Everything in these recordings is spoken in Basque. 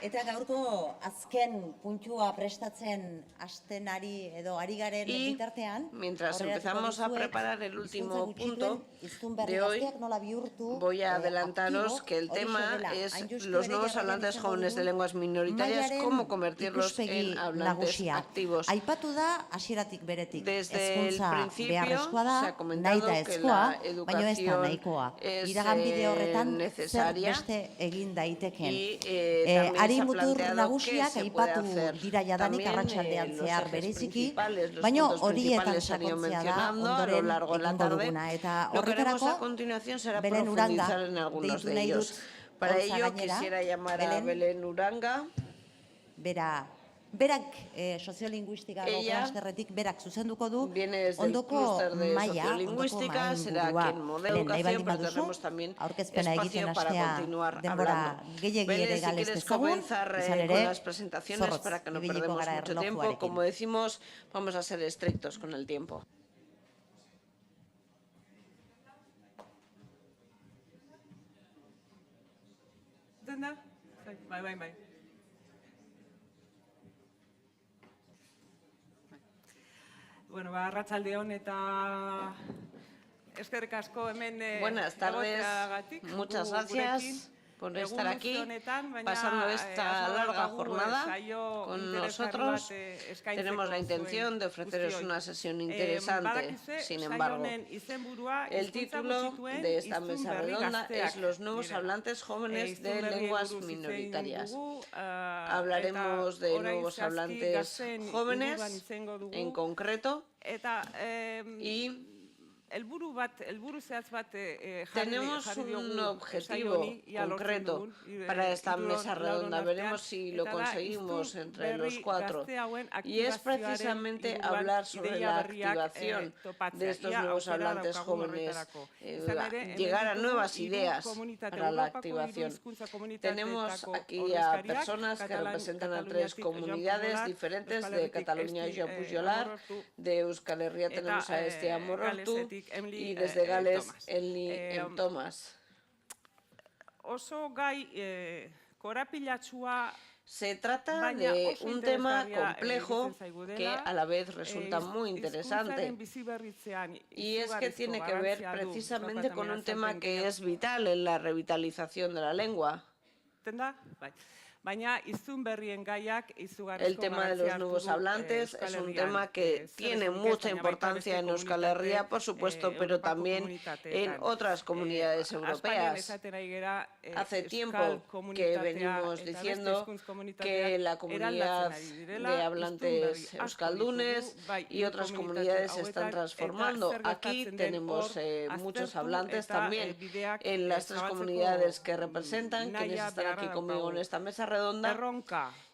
Eta gaurko azken puntua prestatzen hasten ari garen bitartean, mientras empezamos a preparar el último punto de hoy, voy a adelantaros que el tema es los nuevos hablantes jóvenes de lenguas minoritarias, cómo convertirlos en hablantes activos. Desde el principio se ha comentado que la educación es necesaria y también mutur nagusiak aipatu dira jadanik arratsaldean zehar bereziki, baina horietan sakontzea da ondoren egingo duguna. Eta horretarako Belén Uranga deitu nahi dut Para ello quisiera llamar a Belén Uranga. Berak soziolinguistikako klasterretik berak zuzenduko du ondoko maila, ondoko maingurua. Belén, nahi baldin baduzu, aurkezpena egiten hastea denbora gehiegi ere galez dezagun, izan ere, zorrotz, ibiliko gara erlojuarekin. Como decimos, vamos a ser estrictos con el tiempo. Bai. Bueno, arratsaldeon eta eskerrik asko hemen Buenas tardes, muchas gracias por estar aquí, pasando esta larga jornada con nosotros. Tenemos la intención de ofreceros una sesión interesante. Sin embargo, el título de esta mesa redonda es Los nuevos hablantes jóvenes de lenguas minoritarias. Hablaremos de nuevos hablantes jóvenes en concreto y tenemos un objetivo concreto para esta mesa redonda. Veremos si lo conseguimos entre los cuatro. Y es precisamente hablar sobre la activación de estos nuevos hablantes jóvenes, llegar a nuevas ideas para la activación. Tenemos aquí a personas que representan a 3 comunidades diferentes: de Cataluña, Joan Pujolar; de Euskal Herria tenemos a Estian Morortu; y desde Gales, Enli Thomas. Se trata de un tema complejo que a la vez resulta muy interesante, y es que tiene que ver precisamente con un tema que es vital en la revitalización de la lengua. El tema de los nuevos hablantes es un tema que tiene mucha importancia en Euskal Herria, por supuesto, pero también en otras comunidades europeas. Hace tiempo que venimos diciendo que la comunidad de hablantes euskaldunes y otras comunidades se están transformando. Aquí tenemos muchos hablantes también en las 3 comunidades que representan, quienes están aquí conmigo en esta mesa redonda,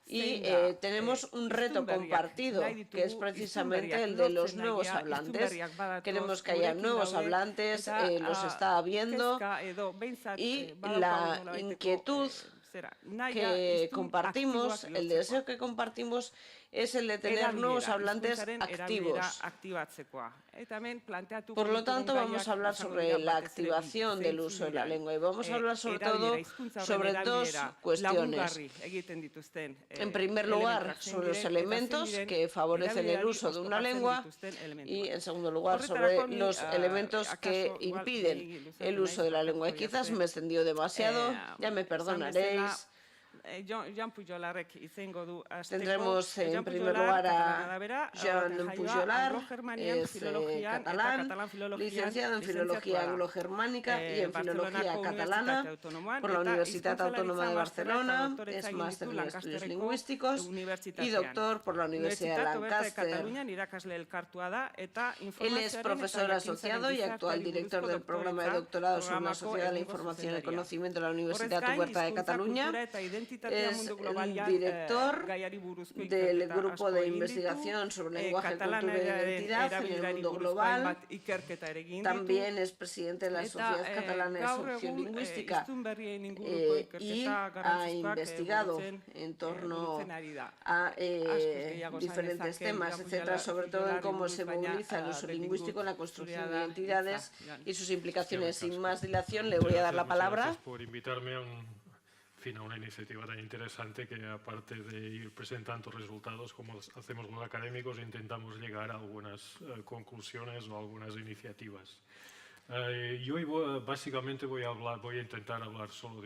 y tenemos un reto compartido, que es precisamente el de los nuevos hablantes. Queremos que haya nuevos hablantes, los está habiendo, y la inquietud que compartimos, el deseo que compartimos, es el de tener nuevos hablantes activos. Por lo tanto, vamos a hablar sobre la activación del uso de la lengua, y vamos a hablar sobre todo sobre 2 cuestiones. En primer lugar, sobre los elementos que favorecen el uso de una lengua, y en segundo lugar, sobre los elementos que impiden el uso de la lengua. Y quizás me he extendido demasiado, ya me perdonaréis. Tendremos en primer lugar a Joan Pujolar, es catalán, licenciado en Filología Anglo-Germánica y en Filología Catalana por la Universitat Autónoma de Barcelona, es máster en Estudios Lingüísticos y doctor por la Universidad de Lancaster. Él es profesor asociado y actual director del programa de doctorado sobre la sociedad de la información y el conocimiento de la Universidad Oberta de Cataluña. Es el director del grupo de investigación sobre lenguaje, cultura e identidad en el mundo global. También es presidente de la Sociedad Catalana de Sociolingüística y ha investigado en torno a diferentes temas, etcétera, sobre todo en cómo se moviliza el uso lingüístico en la construcción de identidades y sus implicaciones. Sin más dilación, le voy a dar la palabra. Gracias por invitarme fin, a una iniciativa tan interesante que, aparte de ir presentando resultados como hacemos los académicos, intentamos llegar a algunas conclusiones o algunas iniciativas. Yo hoy básicamente voy a intentar hablar solo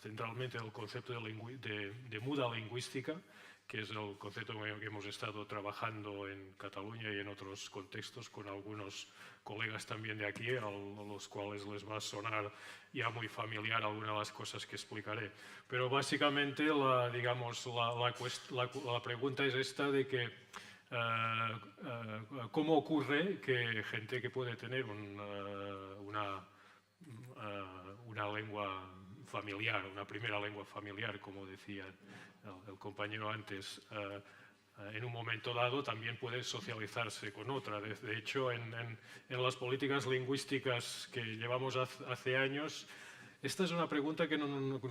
centralmente del concepto de muda lingüística, que es el concepto que hemos estado trabajando en Cataluña y en otros contextos con algunos colegas también de aquí, a los cuales les va a sonar ya muy familiar algunas de las cosas que explicaré. Pero básicamente la pregunta es esta de que ¿cómo ocurre que gente que puede tener una lengua familiar, una primera lengua familiar, como decía el compañero antes, en un momento dado también puede socializarse con otra? De hecho, en las políticas lingüísticas que llevamos hace años, esta es una pregunta que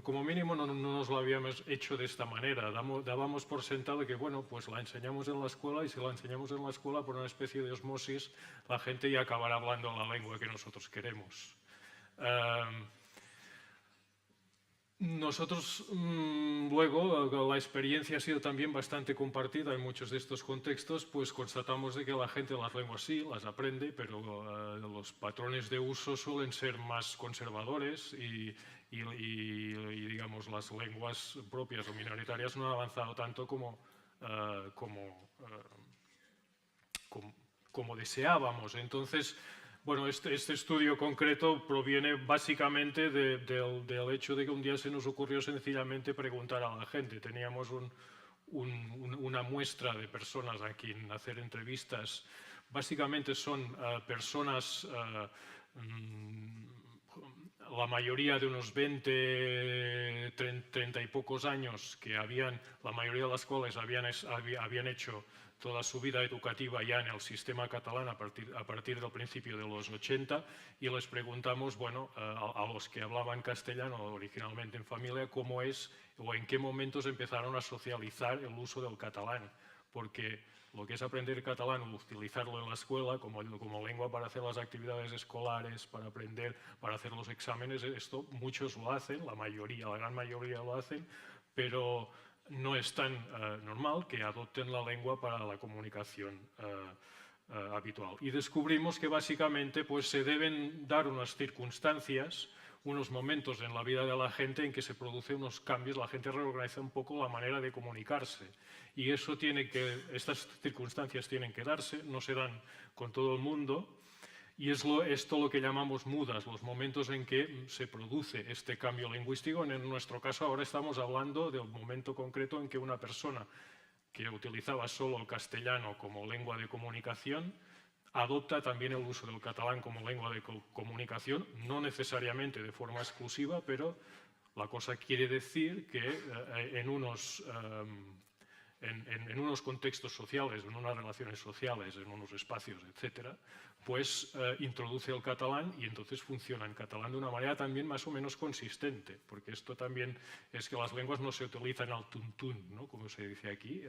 como mínimo no nos la habíamos hecho de esta manera. Dábamos por sentado que, bueno, pues la enseñamos en la escuela, y si la enseñamos en la escuela, por una especie de osmosis, la gente ya acabará hablando la lengua que nosotros queremos. Nosotros luego, la experiencia ha sido también bastante compartida en muchos de estos contextos, pues constatamos de que la gente las lenguas sí las aprende, pero los patrones de uso suelen ser más conservadores y digamos las lenguas propias o minoritarias no han avanzado tanto como deseábamos. Entonces, bueno, este estudio concreto proviene básicamente del hecho de que un día se nos ocurrió sencillamente preguntar a la gente. Teníamos una muestra de personas a quien hacer entrevistas. Básicamente son personas, la mayoría de unos 20, 30 y pocos años, que la mayoría de las cuales habían hecho toda su vida educativa ya en el sistema catalán a partir del principio de los 80, y les preguntamos, bueno, a los que hablaban castellano originalmente en familia, cómo es o en qué momentos empezaron a socializar el uso del catalán, porque lo que es aprender catalán o utilizarlo en la escuela como lengua para hacer las actividades escolares, para aprender, para hacer los exámenes, esto muchos lo hacen, la gran mayoría lo hacen, pero no es tan normal que adopten la lengua para la comunicación habitual. Y descubrimos que básicamente pues, se deben dar unas circunstancias, unos momentos en la vida de la gente en que se producen unos cambios, la gente reorganiza un poco la manera de comunicarse. Y estas circunstancias tienen que darse, no se dan con todo el mundo. Y es esto lo que llamamos mudas, los momentos en que se produce este cambio lingüístico. En nuestro caso ahora estamos hablando del momento concreto en que una persona que utilizaba solo el castellano como lengua de comunicación adopta también el uso del catalán como lengua de comunicación, no necesariamente de forma exclusiva, pero la cosa quiere decir que en unos contextos sociales, en unas relaciones sociales, en unos espacios, etcétera, pues introduce el catalán y entonces funciona en catalán de una manera también más o menos consistente, porque esto también es que las lenguas no se utilizan al tuntún, ¿no? Como se dice aquí.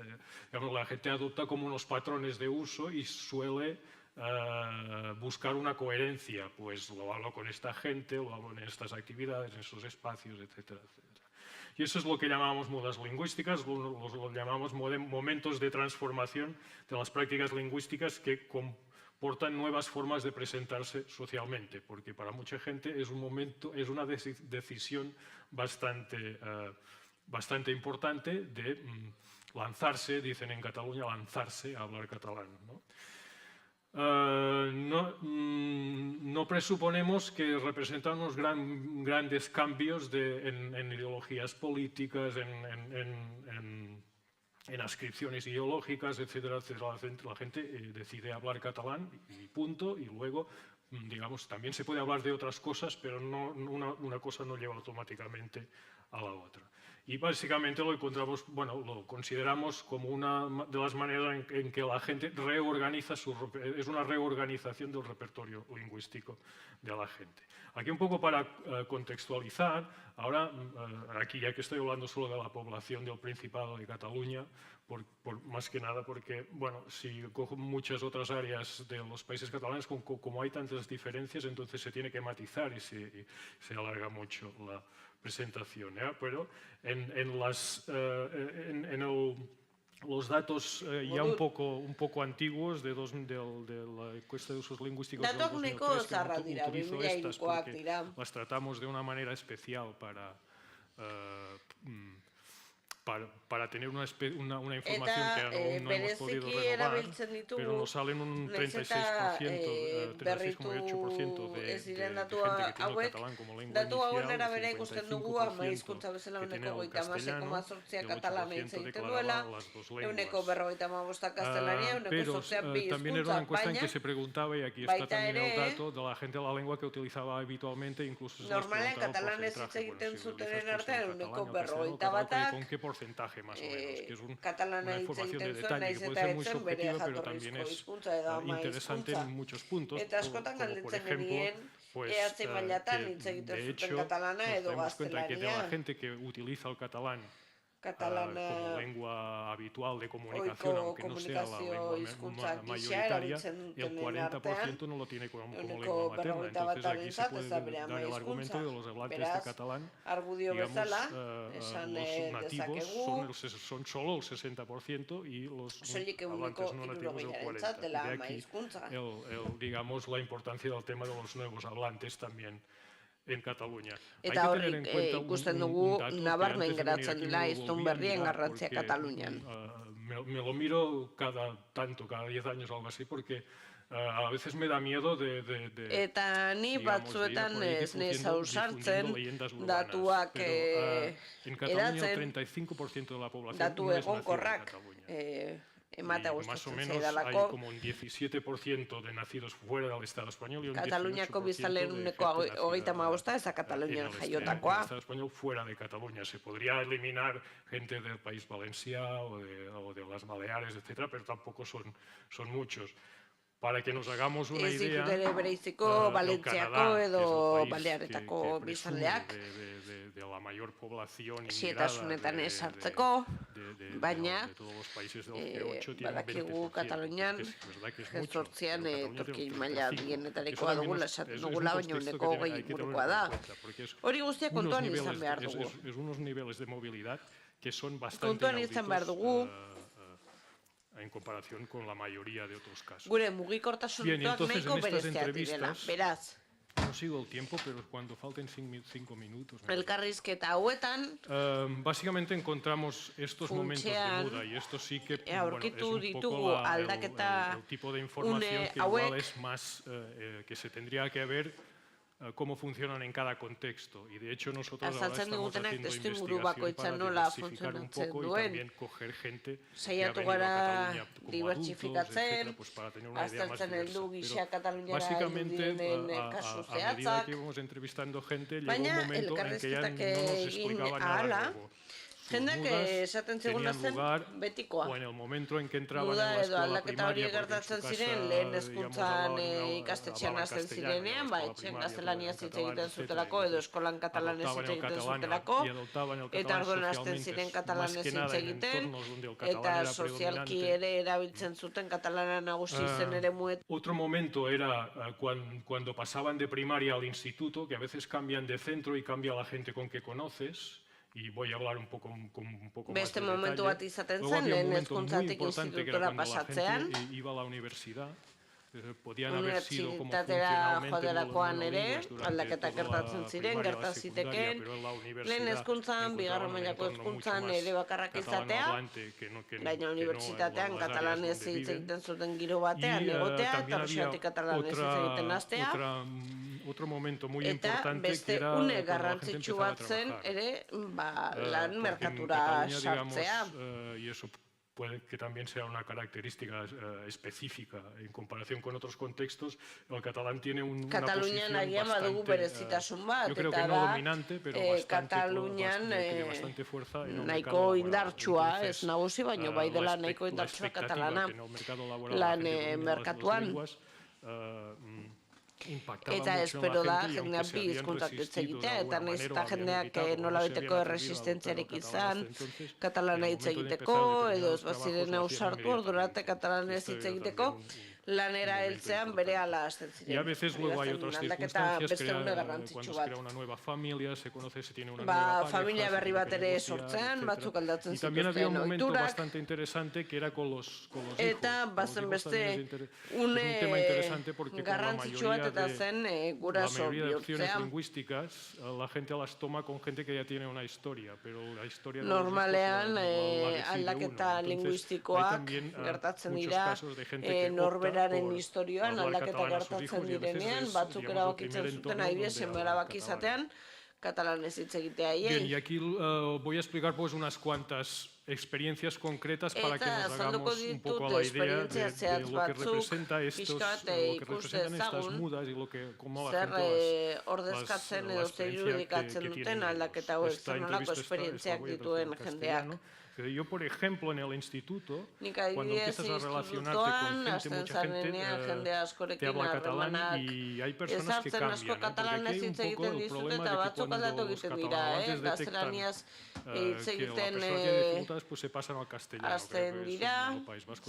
La gente adopta como unos patrones de uso y suele buscar una coherencia, pues lo hablo con esta gente, lo hablo en estas actividades, en esos espacios, etcétera, etcétera. Y eso es lo que llamamos mudas lingüísticas, lo llamamos momentos de transformación de las prácticas lingüísticas que comportan nuevas formas de presentarse socialmente, porque para mucha gente es una decisión bastante importante de lanzarse, dicen en Cataluña, lanzarse a hablar catalán, ¿no? No presuponemos que representan unos grandes cambios en ideologías políticas, en ascripciones ideológicas, etcétera, etcétera. La gente decide hablar catalán y punto, y luego, digamos, también se puede hablar de otras cosas, pero una cosa no lleva automáticamente a la otra. Y básicamente lo consideramos como una de las maneras en que la gente reorganiza es una reorganización del repertorio lingüístico de la gente. Aquí un poco para contextualizar, Ahora, aquí ya que estoy hablando solo de la población del Principado de Cataluña, más que nada porque, bueno, si cojo muchas otras áreas de los países catalanes, como hay tantas diferencias, entonces se tiene que matizar y se alarga mucho la presentación. Pero en los datos ya un poco antiguos de la encuesta de usos lingüísticos del 2003, que utilizo estas porque las tratamos de una manera especial para tener una información que aún no hemos podido renovar, pero nos salen un 36%, 36,8% de gente que tiene el catalán como lengua inicial, el 55% que tiene el castellano, el 8% declaraba las dos lenguas. Pero también era una encuesta en que se preguntaba, y aquí está también el dato, de la gente de la lengua que utilizaba habitualmente, incluso se les preguntaba un porcentaje, bueno, si utilizas el catalán, ¿con qué porcentaje más o menos? Que es una información de detalle que puede ser muy subjetiva, pero también es interesante en muchos puntos, como por ejemplo, pues, que de hecho nos damos cuenta que de la gente que utiliza el catalán como lengua habitual de comunicación, aunque no sea la lengua mayoritaria, el 40% no lo tiene como lengua materna. Entonces aquí se puede dar el argumento de los hablantes de catalán, digamos, los nativos son solo el 60% y los hablantes no nativos el 40%. De aquí, digamos, la importancia del tema de los nuevos hablantes también en Cataluña. Eta hori ikusten dugu nabarmen geratzen dela hiztun berrien garrantzia Katalunian. Me lo miro cada 10 años o algo así, porque a veces me da miedo de eta ni batzuetan ez nez ausartzen datuak eratzen, datu egonkorrak emate gustatzen zaidalako. Hay como un 17% de nacidos fuera del Estado español y un 18% Kataluniako biztanleen ehuneko 35 ez da Katalunian jaiotakoa. El Estado español fuera de Cataluña. Se podría eliminar gente del País Valencià o de las Baleares, etcétera, pero tampoco son muchos. Para que nos hagamos una idea, bereiziko Valentziako edo Balearetako biztanleak de la mayor población xietasunetan esartzeko, baina badakigu Katalunian gezortzian Turkin maila dienetarikoa dugula esaten dugula, baina uneko 20 ingurukoa da. Hori guztia kontuan izan behar dugu. Kontuan izan behar dugu en comparación con la mayoría de otros casos. Gure mugikortasunak nahiko bereziak direla, beraz. No sigo el tiempo, pero cuando falten 5 minutos. Elkarrizketa hauetan, básicamente encontramos estos momentos de muda, y esto sí que aurkitu es un ditugu poco aldaketa el tipo de información que igual es más que se tendría que ver cómo funcionan en cada contexto, y de hecho nosotros ahora estamos haciendo investigación para diversificar un poco y también coger gente que ha venido a Cataluña como adultos, etcétera, pues para tener una idea más diversa. Pero básicamente a medida que íbamos entrevistando gente, llegó un momento en que ya no nos explicaban nada nuevo. Jendeak esaten ziguna zen betikoa. Muda edo aldaketa hori gertatzen ziren lehen hezkuntzan ikastetxean hasten zirenean, etxean gaztelania hitz egiten zutelako edo eskolan katalanez hitz egiten zutelako, eta orduan hasten ziren katalanez hitz egiten, eta sozialki ere erabiltzen zuten katalana nagusi zen ere muet. Otro momento era cuando pasaban de primaria al instituto, que a veces cambian de centro y cambia la gente con que conoces. Y voy a hablar un poco más de beste momentu detalle. bat izaten zen, lehen hezkuntzatik institutora pasatzean, iba a la universidad, podían haber sido como unibertsitatera joaterakoan ere, aldaketak gertatzen ziren, gertazitekeen, lehen hezkuntzan, bigarren mailako hezkuntzan ere bakarrak izatea, baina unibertsitatean katalanez hitz egiten zuten giro batean egotea, eta horrexeatik katalanez hitz egiten hastea, eta beste une garrantzitsu bat zen ere lan merkatura sartzea. Puede que también sea una característica específica en comparación con otros contextos. El catalán tiene una posición bastante, yo creo que no dominante, pero bastante fuerza en el mercado indartsua, ez nagusi, baina bai dela nahiko indartsua katalana lan merkatuan. Eta espero da jendeak bi hizkuntzak hitz egitea, eta nahiz eta jendeak nolabiteko erresistentziarik izan, katalana hitz egiteko, edo ez baziren ausartu ordurarte katalanez hitz egiteko, lanera heltzean bere ala hasten ziren. Y a veces luego hay otras circunstancias, cuando se crea una nueva familia, se conoce, se tiene una nueva pareja, familia berri bat ere sortzean, batzuk aldatzen y también había un momento ohiturak. bastante interesante que era con los hijos. Eta bazen beste une garrantzitsu bat eta zen guraso bihurtzean. La mayoría de opciones lingüísticas, la gente las toma con gente que ya tiene una historia, pero la historia de normalean aldaketa linguistikoak gertatzen dira norberaren historioan aldaketa gertatzen direnean, batzuk erabakitzen zuten adibidez erabaki izatean katalanez hitz egitea haiei. Bien, y aquí voy a explicar pues unas cuantas experiencias concretas para que nos hagamos un poco la idea de lo que representa estas mudas y cómo la gente ordezkatzen edo zer irudikatzen duten aldaketa hauek zer nolako esperientziak dituen jendeak. Yo, por ejemplo, en el instituto, cuando empiezas a relacionarte con mucha gente te habla catalán y hay personas que cambian, porque aquí hay un poco el problema de que cuando los catalanes detectan que la persona tiene dificultades, pues se pasan al castellano. Azten dira,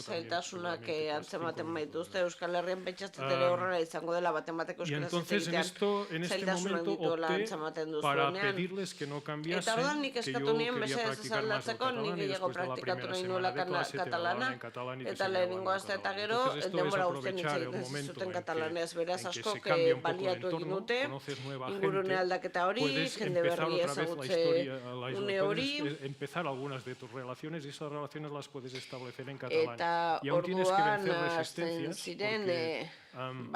zailtasunak antzematen baituzte, Euskal Herrian pentsatzen ere horrela izango dela baten bateko euskaraz egitean zailtasunak dituela antzematen duzuenean. Eta ordan nik eskatu nien mesedez ez aldatzeko, nik gehiago praktikatu nahi nuela katalana, eta lehenengo aste eta gero, denbora urten hitz egiten zuten katalanez, beraz askok baliatu egin dute, ingurune aldaketa hori, jende berri ezagutze une hori, empezar algunas de tus relaciones y esas relaciones las puedes establecer en catalán. Y aún tienes que vencer resistencias porque,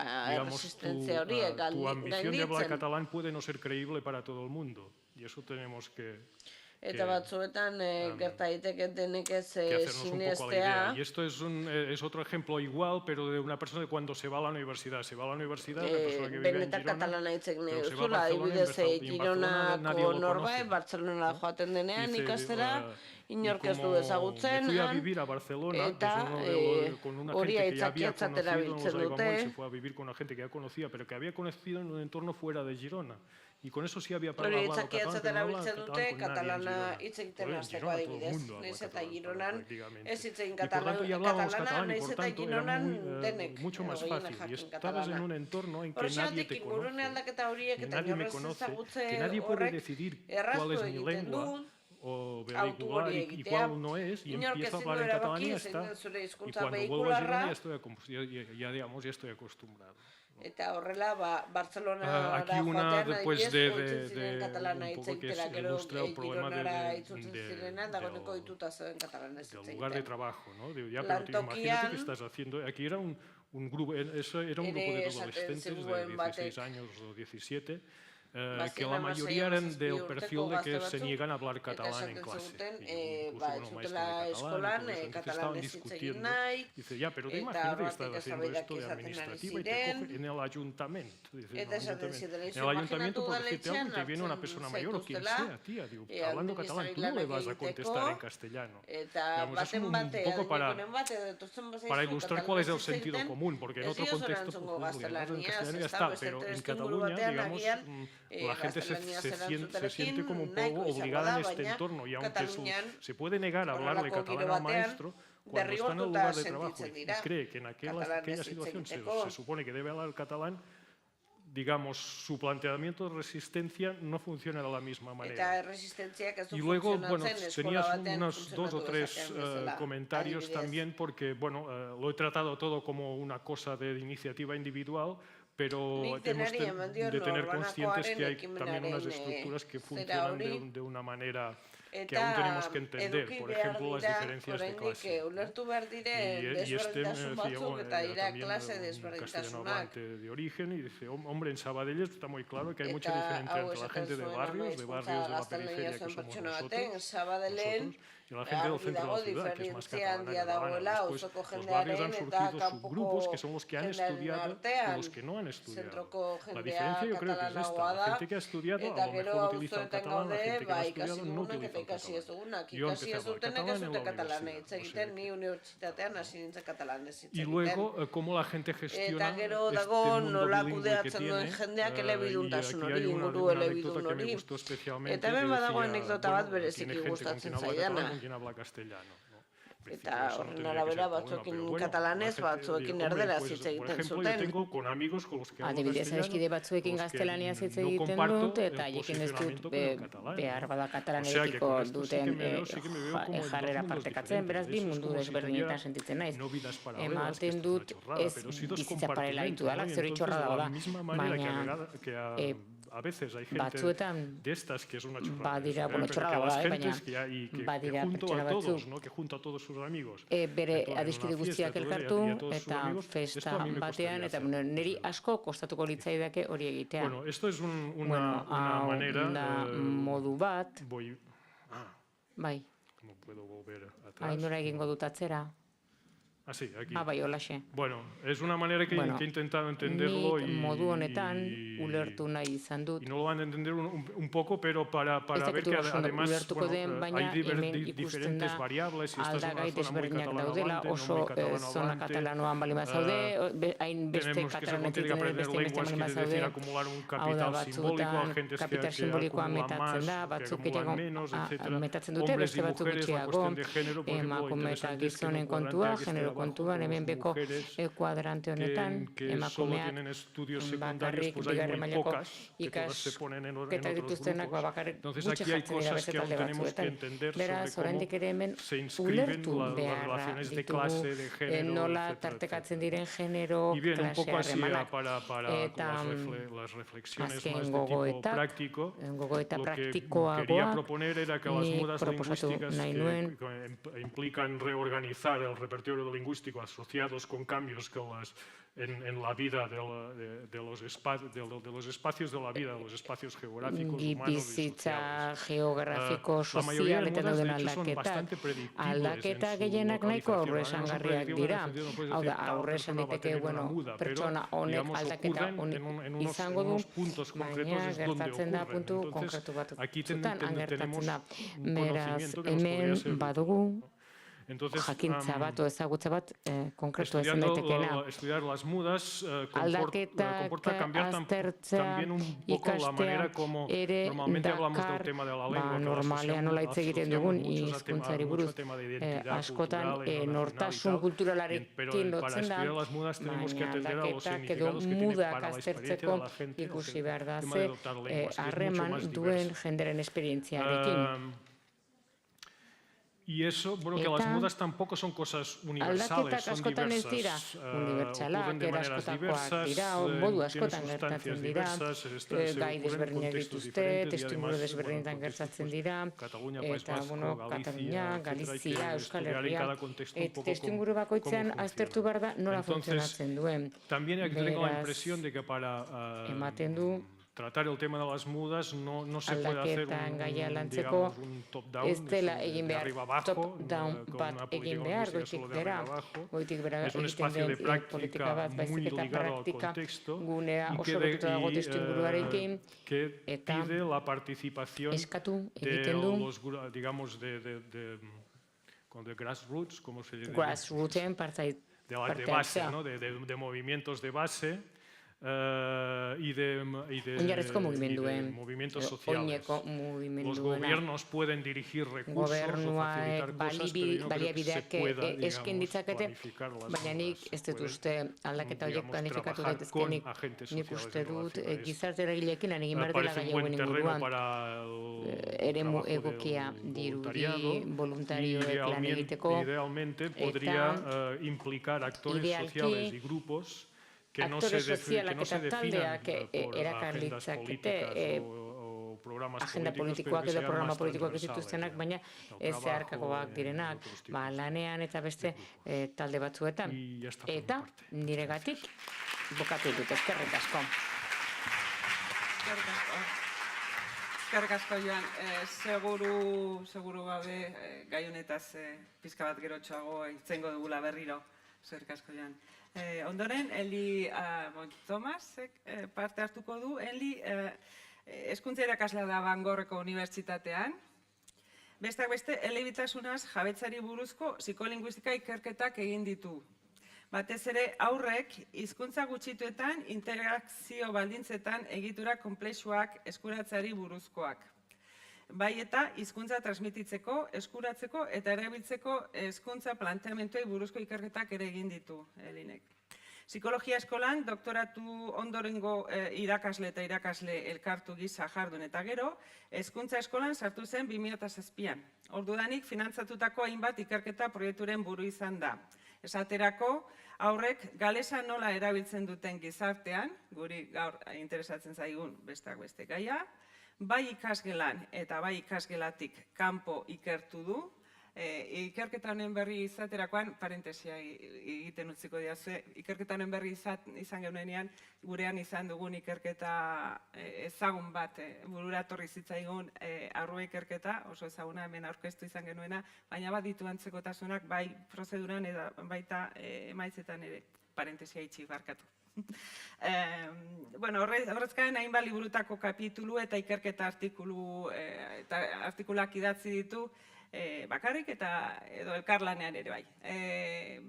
digamos, tu ambición de hablar catalán puede no ser creíble para todo el mundo. Y eso tenemos que... Eta batzuetan gerta daiteke denek ez sinestea. Y esto es otro ejemplo igual, pero de una persona que cuando se va a la universidad, la persona que vive en Girona, katalana hitz egin duzula, adibidez Gironako norbait Bartzelonara joaten denean ikastera, inork ez du ezagutzen, eta hori aitzakiatzat erabiltzen dute. Se fue a vivir con una gente que ya conocía, pero que había conocido en un entorno fuera de Girona. Y con eso sí había hablado catalán katalana hitz egiten hasteko adibidez. Naiz eta Gironan ez hitz egin katalana, naiz eta Gironan denek gehienak jakin katalana. Horrexegatik ingurune aldaketa horiek eta inorrez ezagutze horrek erraztu egiten du autu hori egitea. Inork ezin du erabaki zein den zure hizkuntza behikularra. Ya estoy acostumbrado. Eta horrela, Bartzelonara joatean adibidez, oitzen ziren katalana hitz egitera, gero Gironara itzutzen zirenan, dagoeneko dituta zeuden katalana hitz egitera. Lantokian, aquí era un grupo de adolescentes de 16 años o 17, que la mayoría eran del perfil de que se niegan a hablar catalán en clase. Incluso uno maestro de catalán, estaban discutiendo. Dice, ya, pero te imaginas que estás haciendo esto de administrativa y te coge en el ayuntamiento. En el ayuntamiento, por decirte algo, te viene una persona mayor o quien sea, tía, digo, hablando catalán, tú no le vas a contestar en castellano. Digamos, es un poco para ilustrar cuál es el sentido común, porque en otro contexto, en castellano ya está, pero en Cataluña, digamos, la gente se siente como un poco obligada en este entorno y aunque se puede negar a hablarle catalán al maestro, cuando está en el lugar de trabajo y cree que en aquella situación se supone que debe hablar catalán, digamos, su planteamiento de resistencia no funciona de la misma manera. Y luego, bueno, tenías unos 2 o 3 comentarios también porque, bueno, lo he tratado todo como una cosa de iniciativa individual, pero hemos de tener conscientes que hay también unas estructuras que funcionan de una manera que aún tenemos que entender, por ejemplo, las diferencias de clase. Y este me decía, también un castellano hablante de origen, y dice, hombre, en Sabadell está muy claro que hay mucha diferencia entre la gente de barrios de la periferia que somos nosotros, y la gente del centro de la ciudad, que es más catalana. Después, los barrios han surgido subgrupos que son los que han estudiado y los que no han estudiado. La diferencia yo creo que es esta. La gente que ha estudiado a lo mejor utiliza el catalán, la gente que no ha estudiado no utiliza ikasi ez dugunak, ikasi ez dutenek ez dute katalana hitz egiten, ni unibertsitatean hasi nintzen katalanez hitz egiten. Y luego, cómo la gente gestiona eta gero dago nola kudeatzen duen jendeak elebiduntasun hori, inguru elebidun hori. Eta hemen badago anekdota bat bereziki gustatzen zaidana. Eta horren arabera batzuekin katalanez, batzuekin erderaz hitz egiten zuten. Adibidez, eskide batzuekin gaztelaniaz hitz egiten dut, eta haiekin ez dut behar bada katalanerekiko duten jarrera partekatzen, beraz bi mundu desberdinetan sentitzen naiz. Ematen dut ez bizitza parela ditu dala, zoritxorra dago da, baina batzuetan badira, bueno, txorra dago da, baina badira pertsona batzuk bere adiskide guztiak elkartu eta festa batean, eta niri asko kostatuko litzaidake hori egitea. Bueno, esto es una manera... modu bat... Bai. Nora egingo dut atzera. Ah, sí, aquí. Bai, holaxe. Bueno, es una manera que he intentado entenderlo nik modu honetan ulertu nahi izan dut. Y no lo van a entender un poco, pero para ver que además hay diferentes variables y esta es una zona muy catalanohablante, no muy catalanohablante. Katalanoan bali mazaude, hain beste katalanetik den beste beste mazaude. Hau da, batzutan kapital simbolikoa metatzen da, batzuk gehiago metatzen dute, beste batzuk gutxiago, emakume eta gizonen kontua, genero kontuan, hemen beko kuadrante honetan, emakumeak bakarrik bigarren mailako ikasketak dituztenak bakarrik gutxi jartzen dira beste talde batzuetan. Beraz, oraindik ere hemen ulertu beharra ditugu nola tartekatzen diren genero klasea harremanak. Eta azken gogoeta praktikoagoak nik proposatu nahi nuen implican reorganizar el repertorio lingüístico asociados con cambios que en la vida de los espacios de la vida, de los espacios geográficos, humanos y sociales. Geografiko, sozialetan dauden aldaketa gehienak nahiko aurresangarriak dira. Hau da, aurresan diteke, pertsona honek aldaketa izango du, baina gertatzen da puntu konkretu batzutan, gertatzen da. Beraz, hemen badugu, jakintza bat o ezagutza bat konkretu ezin daitekeena. Aldaketak aztertzea ikastea ere dakar, normalean nola hitz egiten dugun hizkuntzari buruz askotan nortasun kulturalarekin lotzen da, baina aldaketak edo mudak aztertzeko ikusi behar da ze harreman duen jenderen esperientziarekin. Y eso, que las mudas tampoco son cosas universales, son diversas, ocurren de maneras diversas, en circunstancias diversas, gai desberdinak dituzte, testuinguru desberdinetan gertatzen dira, eta, Katalunia, Galizia, Euskal Herria, testuinguru bakoitzean aztertu behar da nola funtzionatzen duen. También tengo la impresión de que para tratar el tema de las mudas no se puede hacer un top-down, de arriba abajo, con una política lingüística solo de arriba abajo. Es un espacio de práctica muy ligado al contexto y que pide la participación de los, digamos, de grassroots, como se dice, de base, ¿no? De movimientos de base. Y de movimientos sociales. Los gobiernos pueden dirigir recursos o facilitar cosas, pero yo no creo que se pueda, planificar las baina nik ez dut uste aldaketa horiek planifikatu daitezkenik. Nik uste dut gizarte eragileekin egin behar dela gai hauen inguruan. Eremu egokia dirudi voluntarioek lan egiteko. Idealmente podría implicar actores sociales y grupos aktore sozialak eta taldeak erakarlitzakete agenda politikoak edo programa politikoak ez dituztenak, baina zeharkakoak direnak, lanean eta beste talde batzuetan. Eta niregatik bukatu dut, eskerrik asko. Eskerrik asko, Joan. Seguru gabe gai honetaz pizka bat gerotxoago itzengo dugula berriro. Eskerrik asko, Joan. Ondoren, Eli Tomasek parte hartuko du. Eli hezkuntza irakaslea da Bangorreko Unibertsitatean. Besteak beste, elebitasunaz jabetzari buruzko psikolinguistika ikerketak egin ditu. Batez ere, aurrek hizkuntza gutxituetan interakzio baldintzetan egitura konplexuak eskuratzari buruzkoak. Bai eta hizkuntza transmititzeko, eskuratzeko eta erabiltzeko hizkuntza planteamentuei buruzko ikerketak ere egin ditu Elinek. Psikologia eskolan doktoratu ondorengo irakasle eta irakasle elkartu gisa jardun eta gero, hezkuntza eskolan sartu zen 2007an. Ordudanik finantzatutako hainbat ikerketa proiekturen buru izan da. Esaterako, aurrek galesa nola erabiltzen duten gizartean, guri gaur interesatzen zaigun besteak beste gaia, bai ikasgelan eta bai ikasgelatik kanpo ikertu du. Ikerketa honen berri izaterakoan, parentesia egiten utziko diazue, ikerketa honen berri izan genuenean, gurean izan dugun ikerketa ezagun bat, burura torri zitzaigun arrua ikerketa, oso ezaguna hemen aurkeztu izan genuena, baina bat ditu antzekotasunak bai prozeduran eta baita emaitzetan ere, parentesia itxi barkatu. Horrezkaren hainbat liburutako kapitulu eta ikerketa artikulak idatzi ditu, bakarrik eta edo elkarlanean ere bai.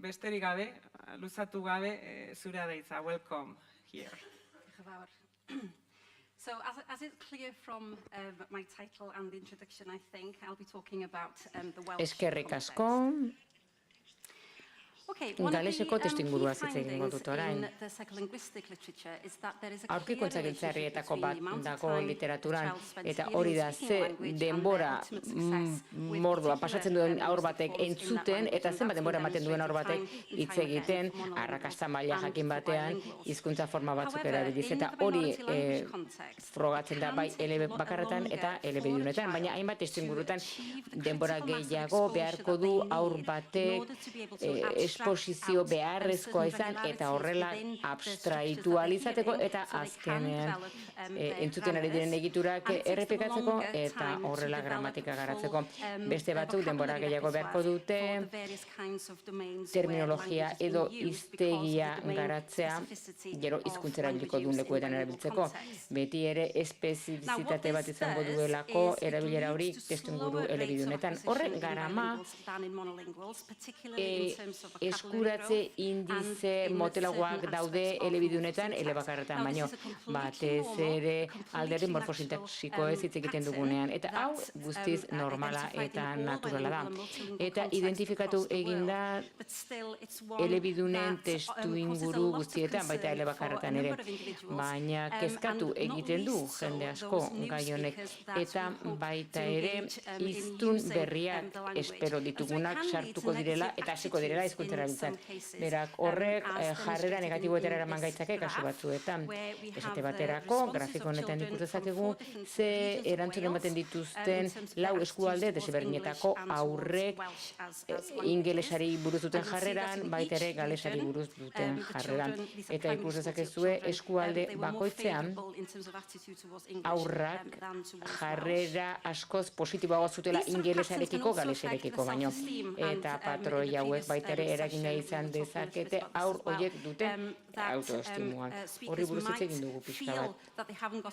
Besterik gabe, luzatu gabe, zurea da hitza, welcome here. So, as it's clear from my title and the introduction, I think I'll be talking about the Welsh Eskerrik asko. Galeseko testuingurua hitz egingo dut orain. Aurkikuntza giltzarrietako bat dago literaturan, eta hori da ze denbora mordua pasatzen duen aur batek entzuten, eta zenbat denbora ematen duen aur batek hitz egiten, arrakasta maila jakin batean, hizkuntza forma batzuk erabiliz, eta hori frogatzen da bai elebe bakarretan eta elebidunetan, baina hainbat testuingurutan denbora gehiago beharko du aur batek esposizio beharrezkoa izan eta horrela abstraitu alizateko eta azkenean entzuten ari diren egiturak errepikatzeko eta horrela gramatika garatzeko. Beste batzuk denbora gehiago beharko dute terminologia edo hiztegia garatzea gero hizkuntzera biliko duen lekuetan erabiltzeko. Beti ere espezifizitate bat izango duelako erabilera hori testuinguru elebidunetan. Horrek garama eskuratze indize motelagoak daude elebidunetan elebakarretan, baino batez ere alderdi morfosintaxiko ez hitz egiten dugunean. Eta hau guztiz normala eta naturala da. Eta identifikatu eginda elebidunen testu inguru guztietan, baita elebakarretan ere. Baina kezkatu egiten du jende asko gai honek. Eta baita ere hiztun berriak espero ditugunak sartuko direla eta hasiko direla hizkuntza erabiltzen. Berak horrek jarrera negatiboetara eraman gaitzake kasu batzuetan. Esate baterako, grafiko honetan ikus dezakegu ze erantzunen baten dituzten lau eskualde desberdinetako aurrek ingelesari buruz duten jarreran, baita ere galesari buruz duten jarreran. Eta ikus dezakezue eskualde bakoitzean aurrak jarrera askoz positiboago zutela ingelesarekiko galesarekiko baino. Eta patroi hauek baita ere eragin nahi izan dezakete aur horiek duten autoestimuan. Horri buruz hitz egin dugu pixka bat.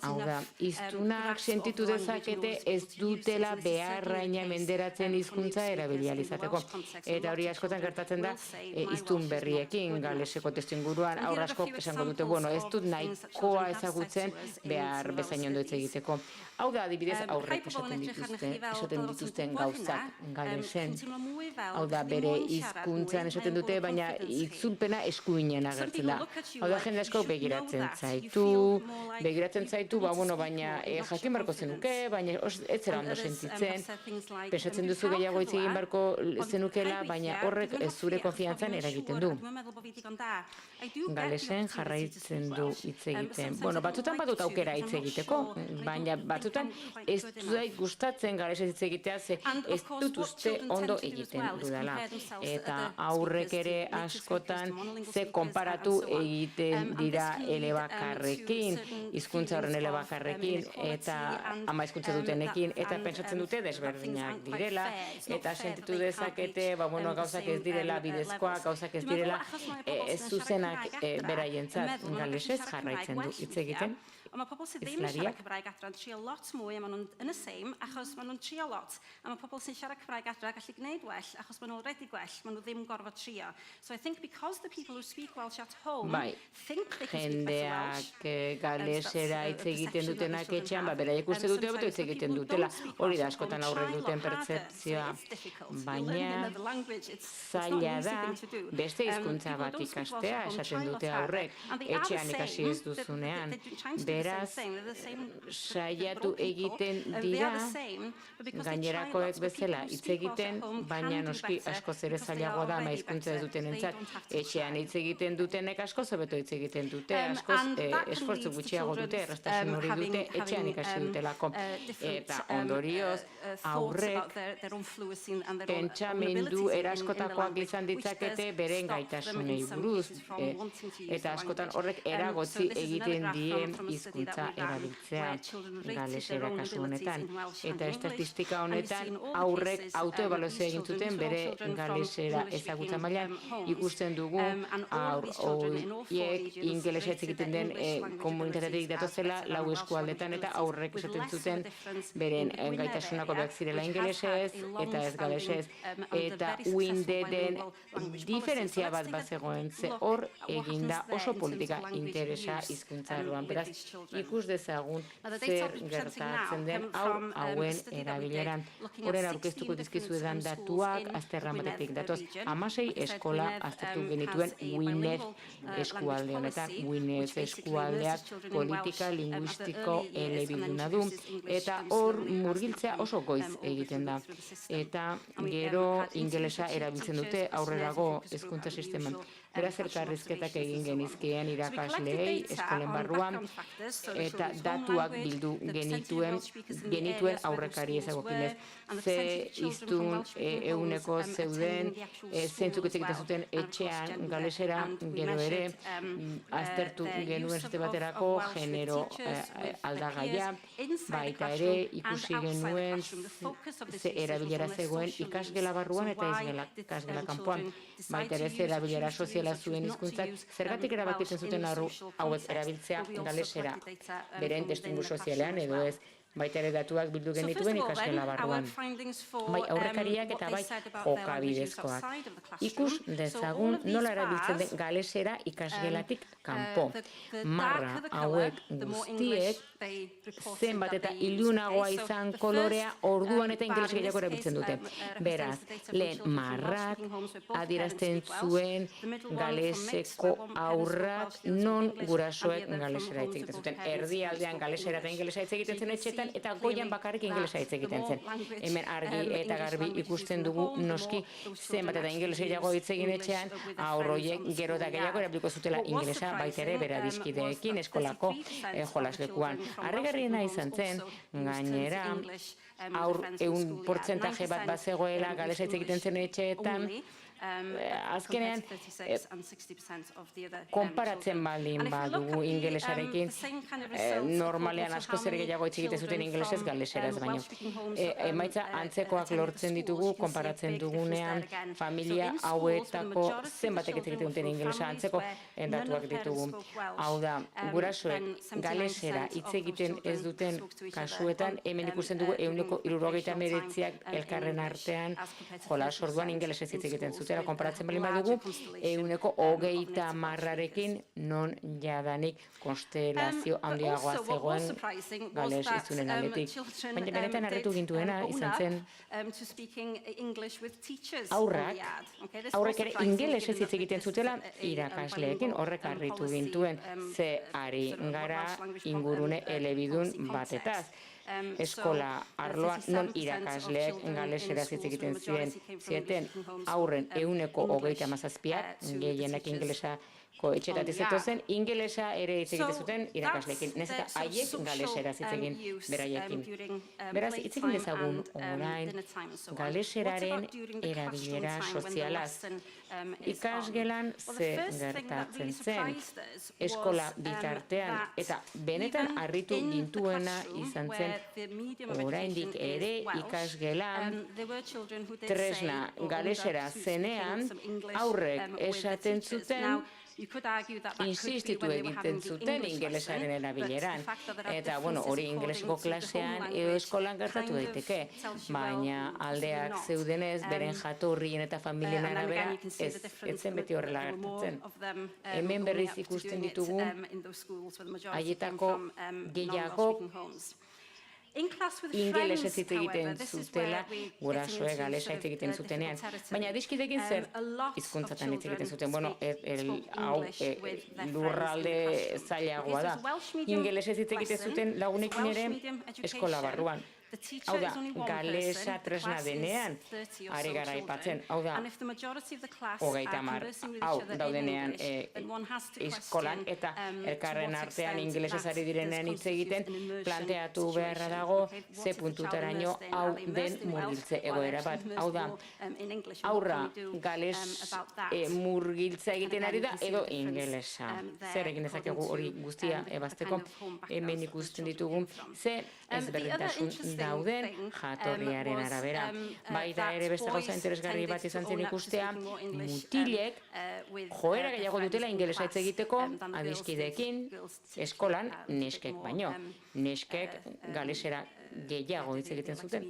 Hau da, hiztunak sentitu dezakete ez dutela beharraina menderatzen hizkuntza erabili ahal izateko. Eta hori askotan gertatzen da hiztun berriekin galeseko testuinguruan aur askok esango dute, bueno, ez dut nahikoa ezagutzen behar bezain ondo hitz egiteko. Hau da, adibidez, aurrek esaten dituzten gauzak galesen. Hau da, bere hizkuntzan esaten dute, baina itzulpena eskuinen agertzen da. Hau da, jende asko begiratzen zaitu, baina jakin barko zenuke, baina ez zera ondo sentitzen, pensatzen duzu gehiago hitz egin barko zenukela, baina horrek zure konfiantzan eragiten du. Galesen jarraitzen du hitz egiten. Batzutan badut aukera hitz egiteko, baina batzutan ez dut gustatzen galesen hitz egitea, ze ez dut uste ondo egiten dudala. Eta aurrek ere askotan ze konparatu egiten dira elebakarrekin, hizkuntza horren elebakarrekin, eta ama hizkuntza dutenekin, eta pentsatzen dute desberdinak direla, eta sentitu dezakete, gauzak ez direla bidezkoak, gauzak ez direla zuzenak beraientzat galesez jarraitzen du hitz egiten. mae pobl sydd ddim yn siarad Cymraeg adra yn trio lot mwy a maen nhw'n yn y same achos maen nhw'n trio lot. A mae pobl sy'n siarad Cymraeg adra gallu gwneud well achos maen nhw'n already gwell, maen nhw ddim gorfod trio. So I think because the people who speak Welsh at home think they can speak better Welsh. Jendeak galesera hitz egiten dutenak etxean, beraiek uste dute beto hitz egiten dutela, hori da askotan aurre duten pertzepzioa. Baina zaila da beste hizkuntza bat ikastea, esaten dute aurrek, etxean ikasi ez duzunean. Beraz, saiatu egiten dira, gainerakoek bezala hitz egiten, baina noski askoz ere zailagoa da hizkuntza ez dutenentzat. Etxean hitz egiten dutenek askoz hobeto hitz egiten dute, askoz esfortzu gutxiago dute, erraztasun hori dute, etxean ikasi dutelako. Eta ondorioz, aurrek pentsamendu eraskotakoak izan ditzakete beren gaitasunei buruz. Eta askotan horrek eragotzi egiten die hizkuntza erabiltzea galesera kasu honetan. Eta estatistika honetan aurrek autoebaluazioa egin zuten bere galesera ezagutza mailan ikusten dugu horiek ingelesa hitz egiten den komunitatetik datozela 4 eskualdetan eta aurrek esaten zuten beren gaitasunako beak zirela ingelesez eta ez galesez eta uindeden diferentzia bat bazegoen ze hor eginda oso politika interesa hizkuntza arloan. Beraz, ikus dezagun zer gertatzen den hauen erabileran. Horren aurkeztuko dizkizuedan datuak azterran batetik datoz. 16 eskola aztertu genituen Gwynedd eskualde honetan. Gwynedd eskualdeak politika linguistiko elebiduna du eta hor murgiltzea oso goiz egiten da. Eta gero ingelesa erabiltzen dute aurrerago hezkuntza sisteman. Beraz, elkarrizketak egin genizkien irakasleei eskolen barruan eta datuak bildu genituen aurrekari ezagukinez. Ze hiztun euneko zeuden, zeintzuk hitz egiten zuten etxean galesera, gero ere, aztertu genuen zate baterako genero aldagaia, baita ere ikusi genuen ze erabilera zegoen ikasgela barruan eta ikasgela kanpoan, baita ere ze erabilera soziala zuen hizkuntzak, zergatik erabakitzen zuten hauek erabiltzea galesera beren testuinguru sozialean edo ez. Baita ere datuak bildu genituen ikasgela barruan. Bai aurrekariak eta bai jokabidezkoak. Ikus dezagun nola erabiltzen den galesera ikasgelatik kanpo. Marra hauek guztiek zenbat eta ilunagoa izan kolorea orduan eta ingeles gehiago erabiltzen dute. Beraz, lehen marrak adierazten zuen galeseko aurrak non gurasoek galesera hitz egiten zuten. Erdialdean galesera eta ingelesa hitz egiten zen etxetan eta goian bakarrik ingelesa hitz egiten zen. Hemen argi eta garbi ikusten dugu noski zenbat eta ingeles gehiago hitz egin etxean aurroiek gero eta gehiago erabiliko zutela ingelesa baita ere bere adiskideekin eskolako jolaslekuan. Harrigarriena izan zen, gainera, aur 1% bat bazegoela galesa hitz egiten zen etxeetan, azkenean konparatzen baldin badugu ingelesarekin normalean askoz ere gehiago hitz egiten zuten ingelesez galeseraz baino. Emaitza antzekoak lortzen ditugu konparatzen dugunean familia hauetako zenbatek hitz egiten duten ingelesa antzeko datuak ditugu. Hau da, gurasoek galesera hitz egiten ez duten kasuetan hemen ikusten dugu 179ak elkarren artean jolas orduan ingelesez hitz egiten zuten. Konparatzen baldin badugu, 130arekin non jadanik konstelazio handiagoa zegoen gales izunen aldetik. Baina benetan harritu gintuena izan zen aurrek ere ingelesez hitz egiten zutela irakasleekin horrek harritu gintuen ze ari gara ingurune elebidun batetaz. Eskola arloan non irakasleek galeseraz hitz egiten zieten aurren 137 gehienak ingelesako etxeetatik zetozen, ingelesa ere hitz egiten zuten irakasleekin, nahiz eta haiek galeseraz hitz egin beraiekin. Beraz, hitz egin dezagun orain galeseraren erabilera sozialaz. Ikasgelan ze gertatzen zen eskola bitartean eta benetan harritu gintuena izan zen oraindik ere ikasgelan tresna galesera zenean aurrek esaten zuten insistitu egiten zuten ingelesaren erabileran. Eta, hori ingeleseko klasean edo eskolan gertatu daiteke, baina aldeak zeudenez, beren jatorrien eta familien arabera, ez zen beti horrela gertatzen. Hemen berriz ikusten ditugu, haietako gehiago ingelesez hitz egiten zutela, gurasoek galesa hitz egiten zutenean. Baina adiskidekin zer hizkuntzatan hitz egiten zuten. Hau lurralde zailagoa da. Ingelesez hitz egiten zuten lagunekin ere eskola barruan. Hau da, galesa tresna denean, ari gara aipatzen. Hau da, 30 hau daudenean eskolan, eta elkarren artean ingelesez ari direnean hitz egiten, planteatu beharra dago ze puntutaraino hau den murgiltze egoera bat. Hau da, aurra gales murgiltza egiten ari da, edo ingelesa. Zer egin dezakegu hori guztia ebazteko, hemen ikusten ditugu, ze ezberdintasun dauden jatorriaren arabera. Baita ere beste gauza interesgarri bat izan zen ikustea, mutilek joera gehiago dutela ingelesa hitz egiteko adiskideekin eskolan neskek baino. Neskek galesera gehiago hitz egiten zuten.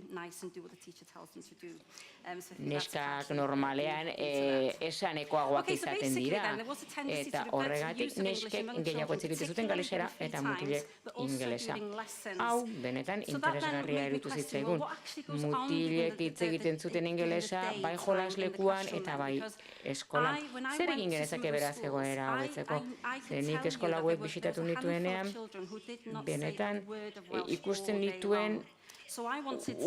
Neskak normalean esanekoagoak izaten dira, eta horregatik neskek gehiago hitz egiten zuten galesera eta mutilek ingelesa. Hau, benetan interesgarria iruditu zitzaigun. Mutilek hitz egiten zuten ingelesa, bai jolaslekuan eta bai eskolan. Zer egin genezake beraz egoera hobetzeko? Nik eskola hauek bisitatu nituenean, benetan ikusten nituen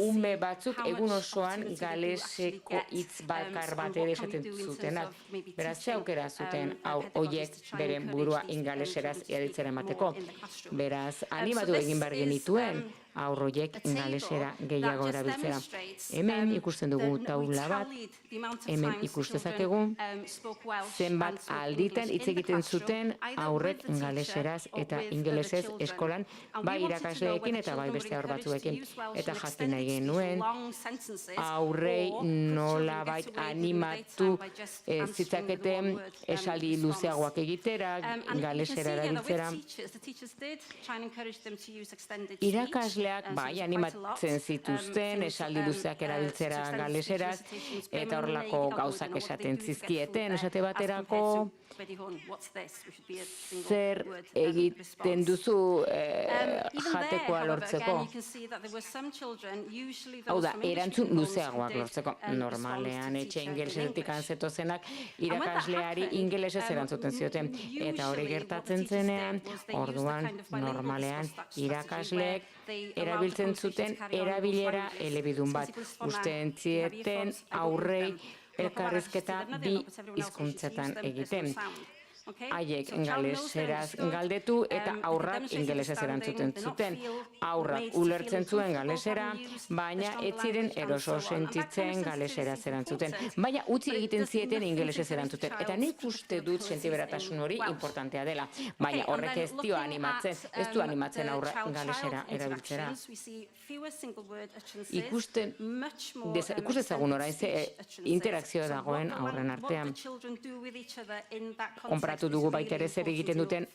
ume batzuk egun osoan galeseko hitz bakar bat ere esaten zutenak. Beraz, ze aukera zuten horiek beren burua ingaleseraz erabiltzera emateko. Beraz, animatu egin behar genituen aurroiek galesera gehiago erabiltzera. Hemen ikusten dugu taula bat, hemen ikustezakegu zenbat alditan hitz egiten zuten aurrek galeseraz eta ingelesez eskolan, bai irakasleekin eta bai beste aur batzuekin. Eta jakin nahi genuen, aurrei nolabait animatu zitzaketen esaldi luzeagoak egitera, galesera erabiltzera. Irakasleak bai animatzen zituzten esaldi luzeak erabiltzera galeseraz, eta horrelako gauzak esaten zizkieten, esate baterako zer egiten duzu jatekoa lortzeko. Hau da, erantzun luzeagoak lortzeko. Normalean, etxe ingelesetik anzetozenak irakasleari ingelesez erantzuten zioten. Eta hori gertatzen zenean, orduan, normalean, irakasleek erabiltzen zuten erabilera elebidun bat. Usten zieten aurrei elkarrizketa bi hizkuntzetan egiten. Haiek galeseraz galdetu eta aurrak ingelesez erantzuten zuten. Aurrak ulertzen zuen galesera, baina ez ziren eroso sentitzen galeseraz erantzuten. Baina utzi egiten zieten ingelesez erantzuten. Eta nik uste dut sentiberatasun hori importantea dela. Baina horrek ez du animatzen aurrak galesera erabiltzera. Ikustezagun orain ze interakzio dagoen aurren artean. Konparatu dugu baita ere zer egiten duten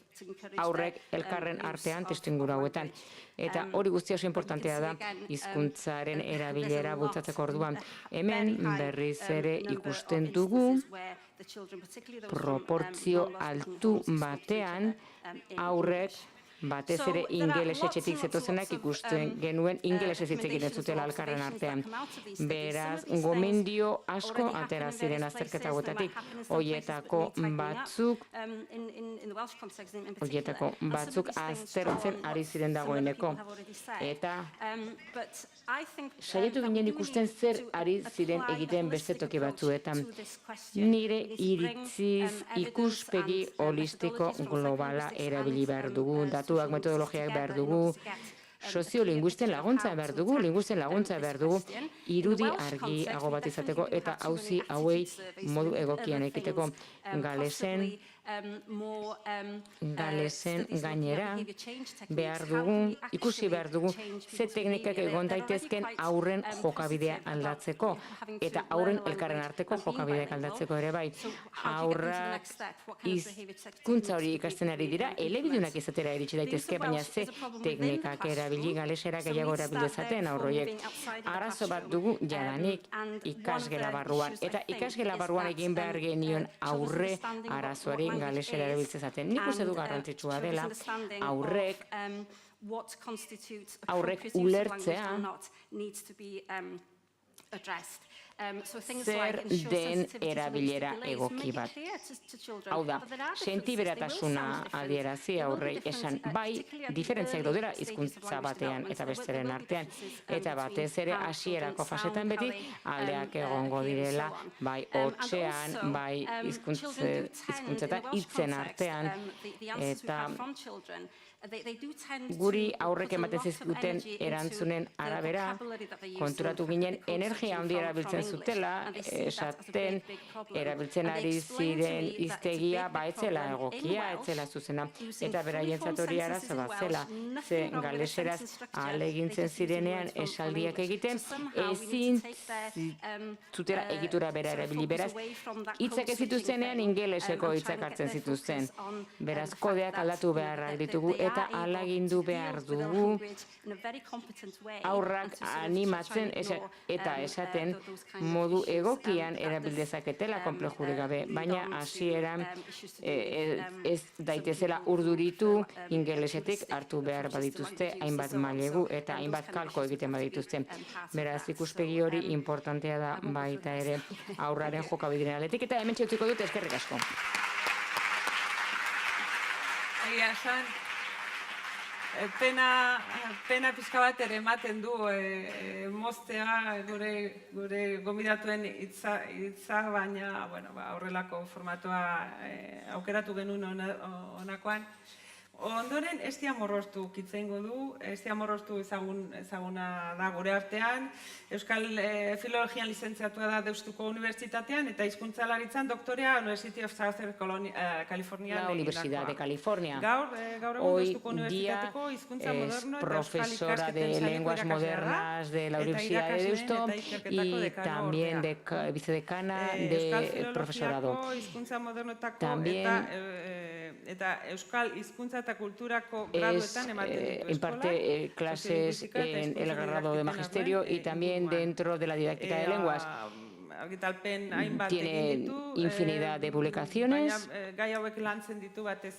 aurrek elkarren artean testuinguru hauetan. Eta hori guztia oso importantea da hizkuntzaren erabilera bultzatzeko orduan. Hemen berriz ere ikusten dugu proportzio altu batean aurrek batez ere ingeles etxetik zetozenak ikusten genuen ingelesez hitz egiten zutela elkarren artean. Beraz, gomendio asko atera ziren azterketa hauetatik. Horietako batzuk aztertzen ari ziren dagoeneko. Eta saietu ginen ikusten zer ari ziren egiten beste toki batzuetan. Nire iritziz ikuspegi holistiko globala erabili behar dugu, datuak metodologiak behar dugu, soziolinguisten laguntza behar dugu, linguisten laguntza behar dugu, irudi argiago bat izateko eta auzi hauei modu egokian ekiteko. Galesen gainera behar dugu, ikusi behar dugu, ze teknikak egon daitezken aurren jokabidea aldatzeko, eta aurren elkarren arteko jokabideak aldatzeko ere bai. Aurrak hizkuntza hori ikasten ari dira, elebidunak izatera iritsi daitezke, baina ze teknikak erabili galesera gehiago erabildezaten aurroiek. Arazo bat dugu jadanik ikasgela barruan, eta ikasgela barruan egin behar genion aurre arazoari galesera erabiltzezaten. Nik uste du garrantzitsua dela aurrek ulertzea zer den erabilera egoki bat. Hau da, sentiberatasuna adierazi aurrei esan bai diferentziak daudela hizkuntza batean eta besteren artean, eta batez ere hasierako fasetan beti aldeak egongo direla, bai hotsean, bai hizkuntzetan hitzen artean, eta guri aurrek ematen zizkuten erantzunen arabera konturatu ginen energia handia erabiltzen zutela, esaten erabiltzen ari ziren hiztegia etzela egokia, etzela zuzena, eta beraientzat hori arazo bat zela, ze galeseraz ahalegintzen zirenean esaldiak egiten, ezin zutela egitura bera erabili, beraz hitzak ez zituztenean ingeleseko hitzak hartzen zituzten, beraz kodeak aldatu beharrak ditugu, eta alagindu behar dugu aurrak animatzen eta esaten modu egokian erabildezaketela konplejurik gabe, baina hasieran ez daitezela urduritu ingelesetik hartu behar badituzte hainbat mailegu eta hainbat kalko egiten badituzte. Beraz, ikuspegi hori importantea da baita ere aurraren jokabideen aldetik, eta hemen txutziko dut, eskerrik asko. Egia esan, pena pixka bat ere ematen du moztea gure gomidatuen hitza, baina horrelako formatua aukeratu genuen honakoan. Ondoren, Esti Amorrostu kitzeingo du, Esti Amorrostu ezaguna da gure artean, Euskal Filologian lizentziatua da Deustuko Unibertsitatean, eta hizkuntzalaritzan doktorea University of Southern California. La Universidad de California. Gaur egun Deustuko Unibertsitateko hizkuntza moderno eta euskal profesora de lenguas modernas de la Universidad de Deusto y también vicedecana de profesorado. También eta euskal hizkuntza eta kulturako graduetan ematen ditu imparte clases en el grado de magisterio y también dentro de la didáctica de lenguas. Tiene infinidad de publicaciones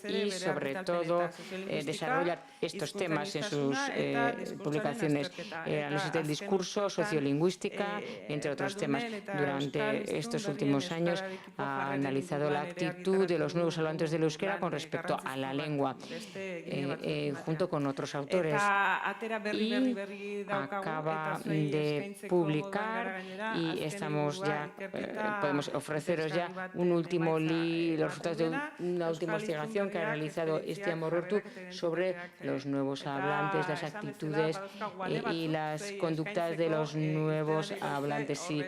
y sobre todo desarrolla estos temas en sus publicaciones. Análisis del discurso, sociolingüística, entre otros temas. Durante estos últimos años ha analizado la actitud de los nuevos hablantes del euskera con respecto a la lengua, junto con otros autores. Y acaba de publicar, y estamos ya podemos ofreceros ya los resultados de una última investigación que ha realizado Esti Amorrostu sobre los nuevos hablantes, las actitudes y las conductas de los nuevos hablantes. Si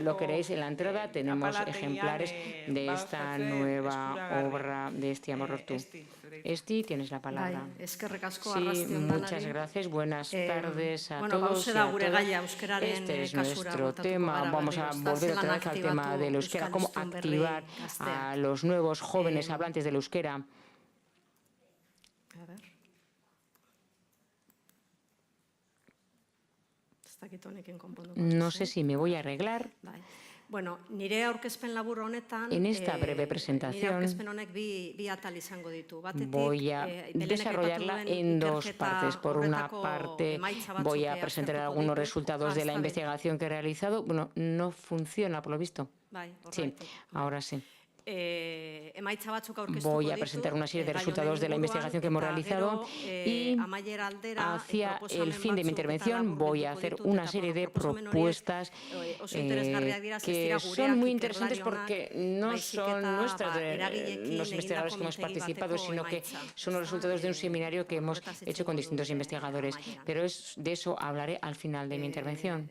lo queréis, en la entrada tenemos ejemplares de esta nueva obra de Esti Amorrostu. Esti, tienes la palabra. Sí, muchas gracias. Buenas tardes a todos y a todas. Este es nuestro tema. Vamos a volver otra vez al tema del euskera, cómo activar a los nuevos jóvenes hablantes del euskera. No sé si me voy a arreglar. En esta breve presentación voy a desarrollarla en dos partes. Por una parte voy a presentar algunos resultados de la investigación que he realizado. Bueno, no funciona por lo visto. Sí, ahora sí. Voy a presentar una serie de resultados de la investigación que hemos realizado y hacia el fin de mi intervención voy a hacer una serie de propuestas que son muy interesantes porque no son nuestras de los investigadores que hemos participado, sino que son los resultados de un seminario que hemos hecho con distintos investigadores. Pero de eso hablaré al final de mi intervención.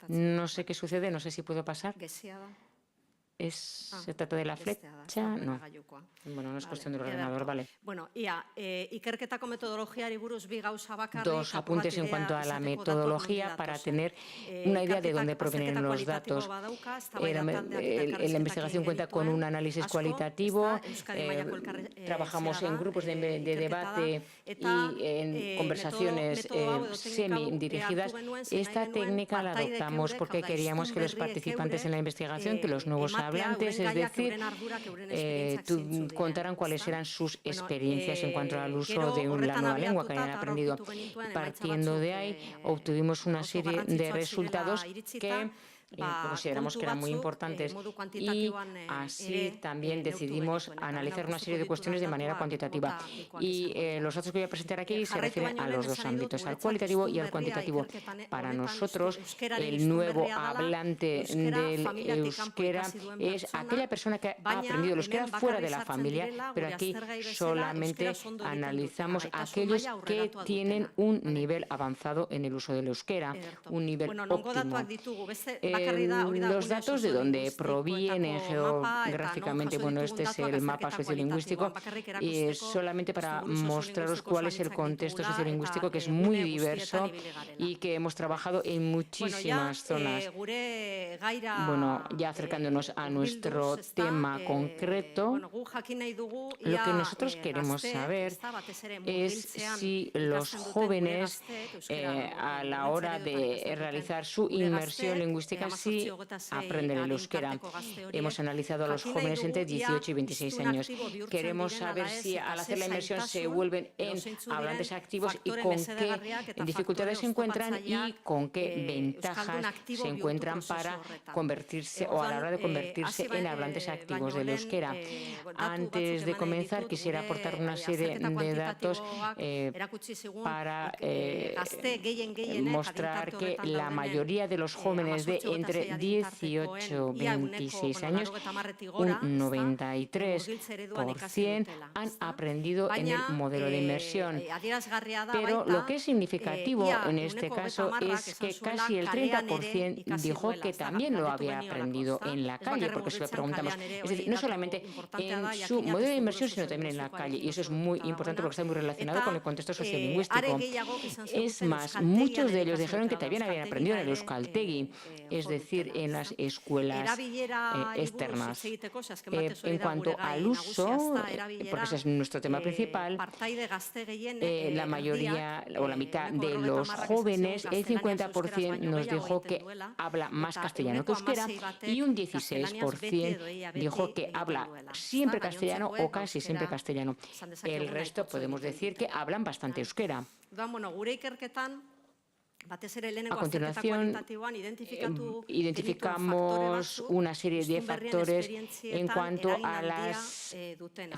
No sé qué sucede, no sé si puedo pasar. ¿Se trata de la flecha? No. Bueno, no es cuestión del ordenador, vale. Dos apuntes en cuanto a la metodología para tener una idea de dónde provienen los datos. La investigación cuenta con un análisis cualitativo, trabajamos en grupos de debate y en conversaciones semidirigidas. Esta técnica la adoptamos porque queríamos que los participantes en la investigación, que los nuevos hablantes, es decir, contaran cuáles eran sus experiencias en cuanto al uso de la nueva lengua que habían aprendido. Partiendo de ahí, obtuvimos una serie de resultados que consideramos que eran muy importantes y así también decidimos analizar una serie de cuestiones de manera cuantitativa. Y los datos que voy a presentar aquí se refieren a los dos ámbitos, al cualitativo y al cuantitativo. Para nosotros, el nuevo hablante del euskera es aquella persona que ha aprendido el euskera fuera de la familia, pero aquí solamente analizamos aquellos que tienen un nivel avanzado en el uso del euskera, un nivel óptimo. Los datos de dónde provienen geográficamente, bueno, este es el mapa sociolingüístico y solamente para mostraros cuál es el contexto sociolingüístico, que es muy diverso y que hemos trabajado en muchísimas zonas. Bueno, ya acercándonos a nuestro tema concreto, lo que nosotros queremos saber es si los jóvenes a la hora de realizar su inmersión lingüística sí aprenden el euskera. Hemos analizado a los jóvenes entre 18 y 26 años. Queremos saber si al hacer la inmersión se vuelven en hablantes activos y con qué dificultades se encuentran y con qué ventajas se encuentran para convertirse o a la hora de convertirse en hablantes activos del euskera. Antes de comenzar, quisiera aportar una serie de datos para mostrar que la mayoría de los jóvenes de entre 18 y 26 años, un 93% han aprendido en el modelo de inmersión. Pero lo que es significativo en este caso es que casi el 30% dijo que también lo había aprendido en la calle, porque se lo preguntamos. Es decir, no solamente en su modelo de inmersión, sino también en la calle. Y eso es muy importante porque está muy relacionado con el contexto sociolingüístico. Es más, muchos de ellos dijeron que también habían aprendido en el euskaltegi, es decir, en las escuelas externas. En cuanto al uso, porque ese es nuestro tema principal, la mayoría o la mitad de los jóvenes, el 50% nos dijo que habla más castellano que euskera y un 16% dijo que habla siempre castellano o casi siempre castellano. El resto podemos decir que hablan bastante euskera. A continuación, identificamos una serie de factores en cuanto a los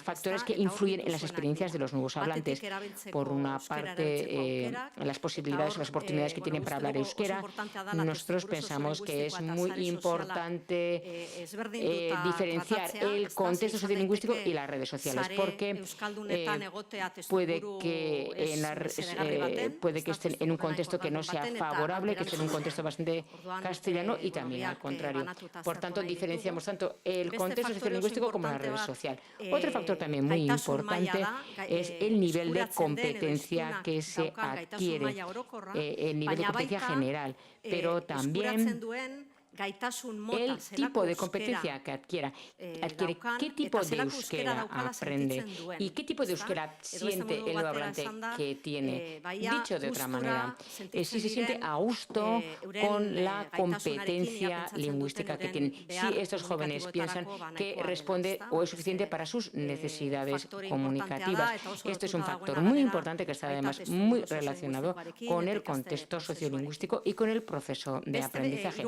factores que influyen en las experiencias de los nuevos hablantes. Por una parte, las posibilidades o las oportunidades que tienen para hablar euskera. Nosotros pensamos que es muy importante diferenciar el contexto sociolingüístico y las redes sociales, porque puede que estén en un contexto que no sea favorable, que esté en un contexto bastante castellano y también al contrario. Por tanto, diferenciamos tanto el contexto sociolingüístico como la red social. Otro factor también muy importante es el nivel de competencia que se adquiere, el nivel de competencia general, pero también el tipo de competencia que adquiere, qué tipo de euskera aprende y qué tipo de euskera siente el nuevo hablante que tiene. Dicho de otra manera, si se siente a gusto con la competencia lingüística que tienen, si estos jóvenes piensan que responde o es suficiente para sus necesidades comunicativas. Esto es un factor muy importante que está además muy relacionado con el contexto sociolingüístico y con el proceso de aprendizaje.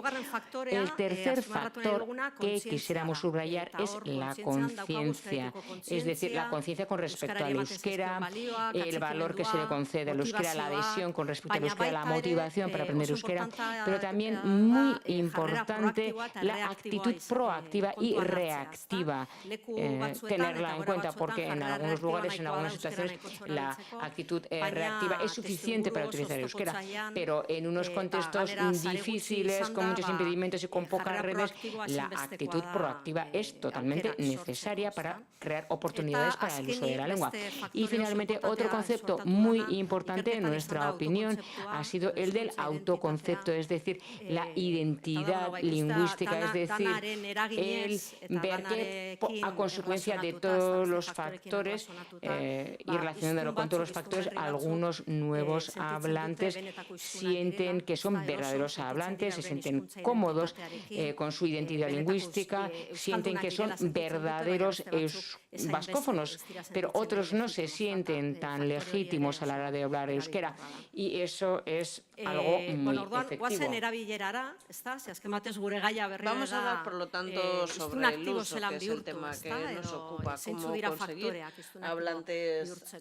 El tercer factor que quisiéramos subrayar es la conciencia, es decir, la conciencia con respecto al euskera, el valor que se le concede al euskera, la adhesión con respecto al euskera, la motivación para aprender euskera, pero también muy importante la actitud proactiva y reactiva, tenerla en cuenta porque en algunos lugares, en algunas situaciones, la actitud reactiva es suficiente para utilizar el euskera, pero en unos contextos difíciles, con muchos impedimentos y con pocas redes, la actitud proactiva es totalmente necesaria para crear oportunidades para el uso de la lengua. Y finalmente, otro concepto muy importante, en nuestra opinión, ha sido el del autoconcepto, es decir, la identidad lingüística, es decir, el ver que a consecuencia de todos los factores y relacionándolo con todos los factores, algunos nuevos hablantes sienten que son verdaderos hablantes, se sienten cómodos con su identidad lingüística, sienten que son verdaderos vascófonos, pero otros no se sienten tan legítimos a la hora de hablar euskera, y eso es algo muy efectivo. Vamos a hablar, por lo tanto, sobre el uso, que es el tema que nos ocupa, cómo conseguir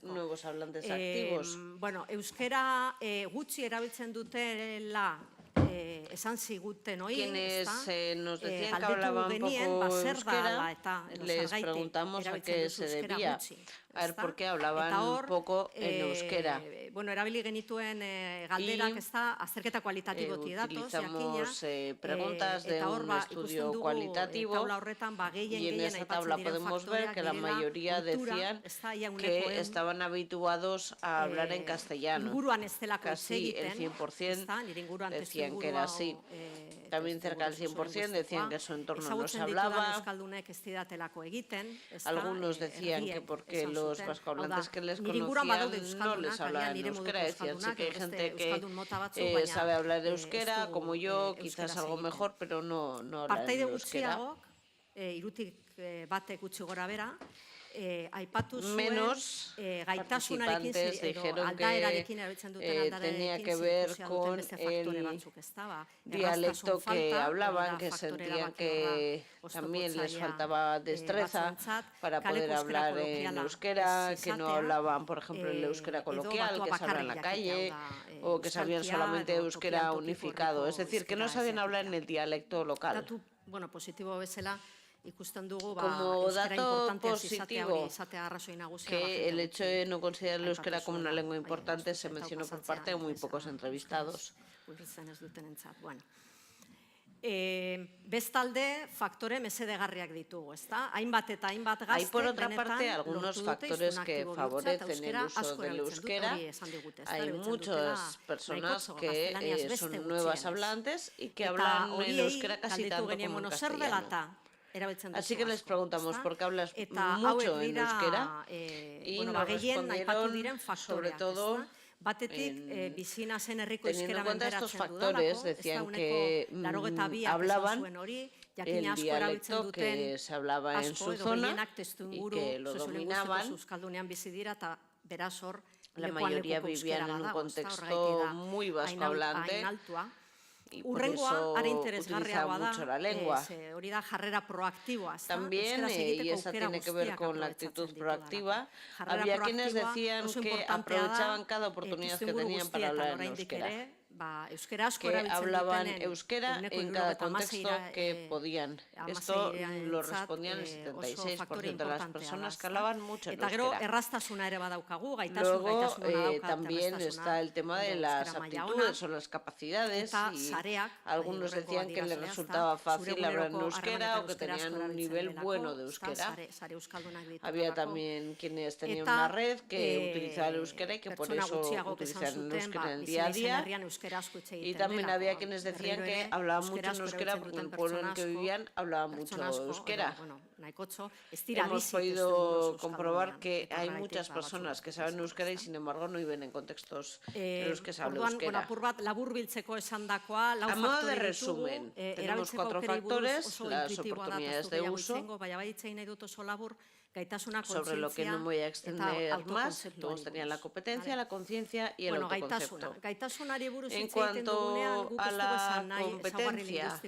nuevos hablantes activos. Bueno, euskera gutxi erabiltzen dutela esan ziguten hori, quienes nos decían que hablaban poco euskera, les preguntamos a qué se debía. A ver, ¿por qué hablaban poco en euskera? Bueno, erabili genituen galderak, azterketa kualitatibotik datoz, utilizamos preguntas de un estudio cualitativo y en esa tabla podemos ver que la mayoría decían que estaban habituados a hablar en castellano. Casi el 100% decían que era así. También cerca del 100% decían que su entorno no se hablaba. Algunos decían que porque los vascohablantes que les conocían no les hablaban en euskera. Decían, sí que hay gente que sabe hablar euskera, como yo, quizás algo mejor, pero no hablan en euskera. Menos participantes dijeron que tenía que ver con el dialecto que hablaban, que sentían que también les faltaba destreza para poder hablar en euskera, que no hablaban, por ejemplo, el euskera coloquial, que se habla en la calle, o que sabían solamente euskera unificado, es decir, que no sabían hablar en el dialecto local. Bueno, positibo bezala, como dato positivo, que el hecho de no considerar el euskera como una lengua importante se mencionó por parte de muy pocos entrevistados. Bestalde, faktore mesedegarriak ditugu, ezta? Hainbat eta hainbat gazte, hay por otra parte algunos factores que favorecen el uso del euskera. Hay muchas personas que son nuevas hablantes y que hablan el euskera casi tanto como en castellano. Así que les preguntamos por qué hablas mucho en euskera y nos respondieron sobre todo teniendo en cuenta estos factores, decían que hablaban el dialecto que se hablaba en su zona y que lo dominaban. La mayoría vivían en un contexto muy vascohablante y por eso utilizaban mucho la lengua. También, y esa tiene que ver con la actitud proactiva, había quienes decían que aprovechaban cada oportunidad que tenían para hablar en euskera, que hablaban euskera en cada contexto que podían. Esto lo respondían el 76% de las personas que hablaban mucho en euskera. Luego también está el tema de las aptitudes o las capacidades, y algunos decían que les resultaba fácil hablar en euskera o que tenían un nivel bueno de euskera. Había también quienes tenían una red que utilizaba el euskera y que por eso utilizaban el euskera en el día a día. Y también había quienes decían que hablaban mucho en euskera porque en el pueblo en el que vivían hablaban mucho euskera. Hemos podido comprobar que hay muchas personas que saben euskera y sin embargo no viven en contextos en los que se habla euskera. A modo de resumen, tenemos 4 factores: las oportunidades de uso, sobre lo que no me voy a extender más. Todos tenían la competencia, la conciencia y el autoconcepto. En cuanto a la competencia,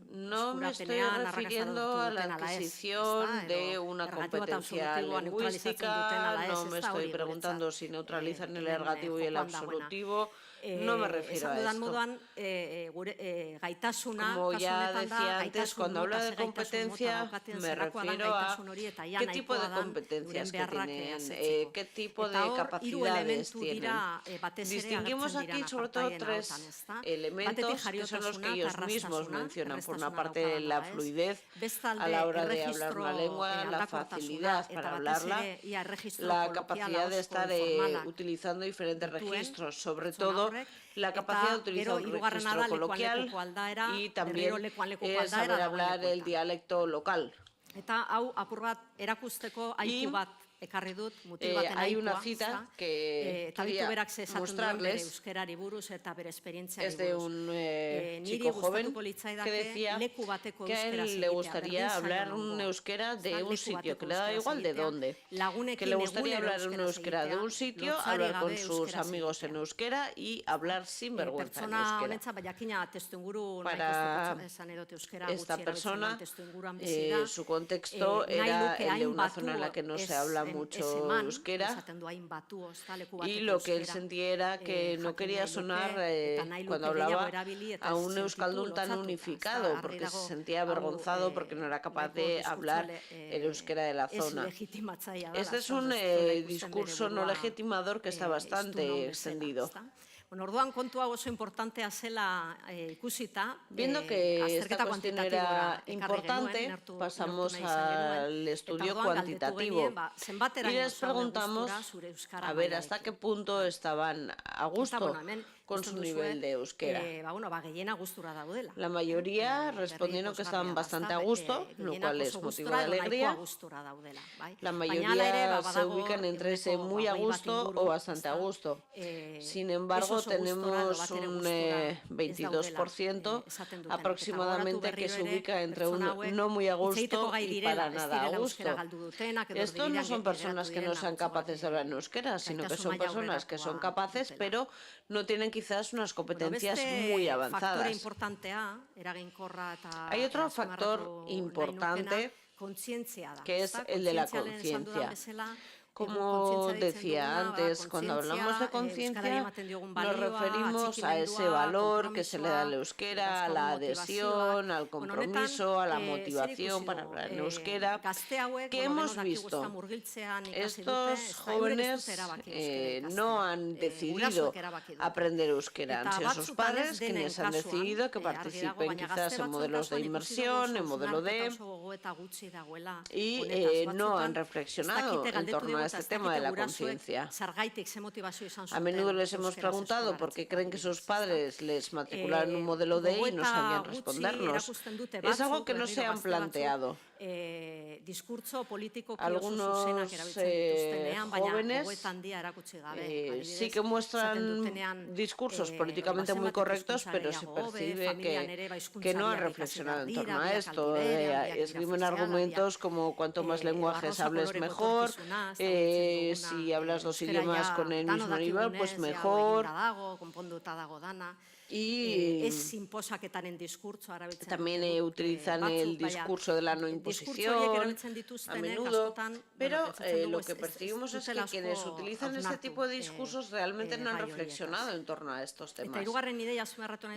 no me estoy refiriendo a la adquisición de una competencia lingüística, no me estoy preguntando si neutralizan el ergativo y el absolutivo. No me refiero a esto. Como ya decía antes, cuando hablo de competencia me refiero a qué tipo de competencias que tienen, qué tipo de capacidades tienen. Distinguimos aquí sobre todo 3 elementos que son los que ellos mismos mencionan. Por una parte, la fluidez a la hora de hablar una lengua, la facilidad para hablarla, la capacidad de estar utilizando diferentes registros, sobre todo la capacidad de utilizar un registro coloquial y también saber hablar el dialecto local. Y hay una cita que quería mostrarles, es de un chico joven que decía que a él le gustaría hablar un euskera de un sitio, que le da igual de dónde, que le gustaría hablar un euskera de un sitio, hablar con sus amigos en euskera y hablar sin vergüenza en euskera. Para esta persona, su contexto era el de una zona en la que no se habla mucho euskera y lo que él sentía era que no quería sonar cuando hablaba a un euskaldun tan unificado, porque se sentía avergonzado porque no era capaz de hablar el euskera de la zona. Este es un discurso no legitimador que está bastante extendido. Viendo que esta cuestión era importante, pasamos al estudio cuantitativo y les preguntamos a ver hasta qué punto estaban a gusto con su nivel de euskera. La mayoría respondieron que estaban bastante a gusto, lo cual es motivo de alegría. La mayoría se ubican entre ese muy a gusto o bastante a gusto. Sin embargo, tenemos un 22% aproximadamente que se ubica entre un no muy a gusto y para nada a gusto. Estos no son personas que no sean capaces de hablar en euskera, sino que son personas que son capaces, pero no tienen quizás unas competencias muy avanzadas. Hay otro factor importante que es el de la conciencia. Como decía antes, cuando hablamos de conciencia nos referimos a ese valor que se le da al euskera, a la adhesión, al compromiso, a la motivación para hablar en euskera, que hemos visto. Estos jóvenes no han decidido aprender euskera, han sido sus padres quienes han decidido que participen quizás en modelos de inmersión, en modelo D, y no han reflexionado en torno a este tema de la conciencia. A menudo les hemos preguntado por qué creen que sus padres les matricularon un modelo D y no sabían respondernos. Es algo que no se han planteado. Algunos jóvenes sí que muestran discursos políticamente muy correctos, pero se percibe que no han reflexionado en torno a esto. Escriben argumentos como cuanto más lenguajes hables mejor, si hablas 2 idiomas con el mismo nivel, pues mejor. Y también utilizan el discurso de la no imposición a menudo, pero lo que percibimos es que quienes utilizan este tipo de discursos realmente no han reflexionado en torno a estos temas.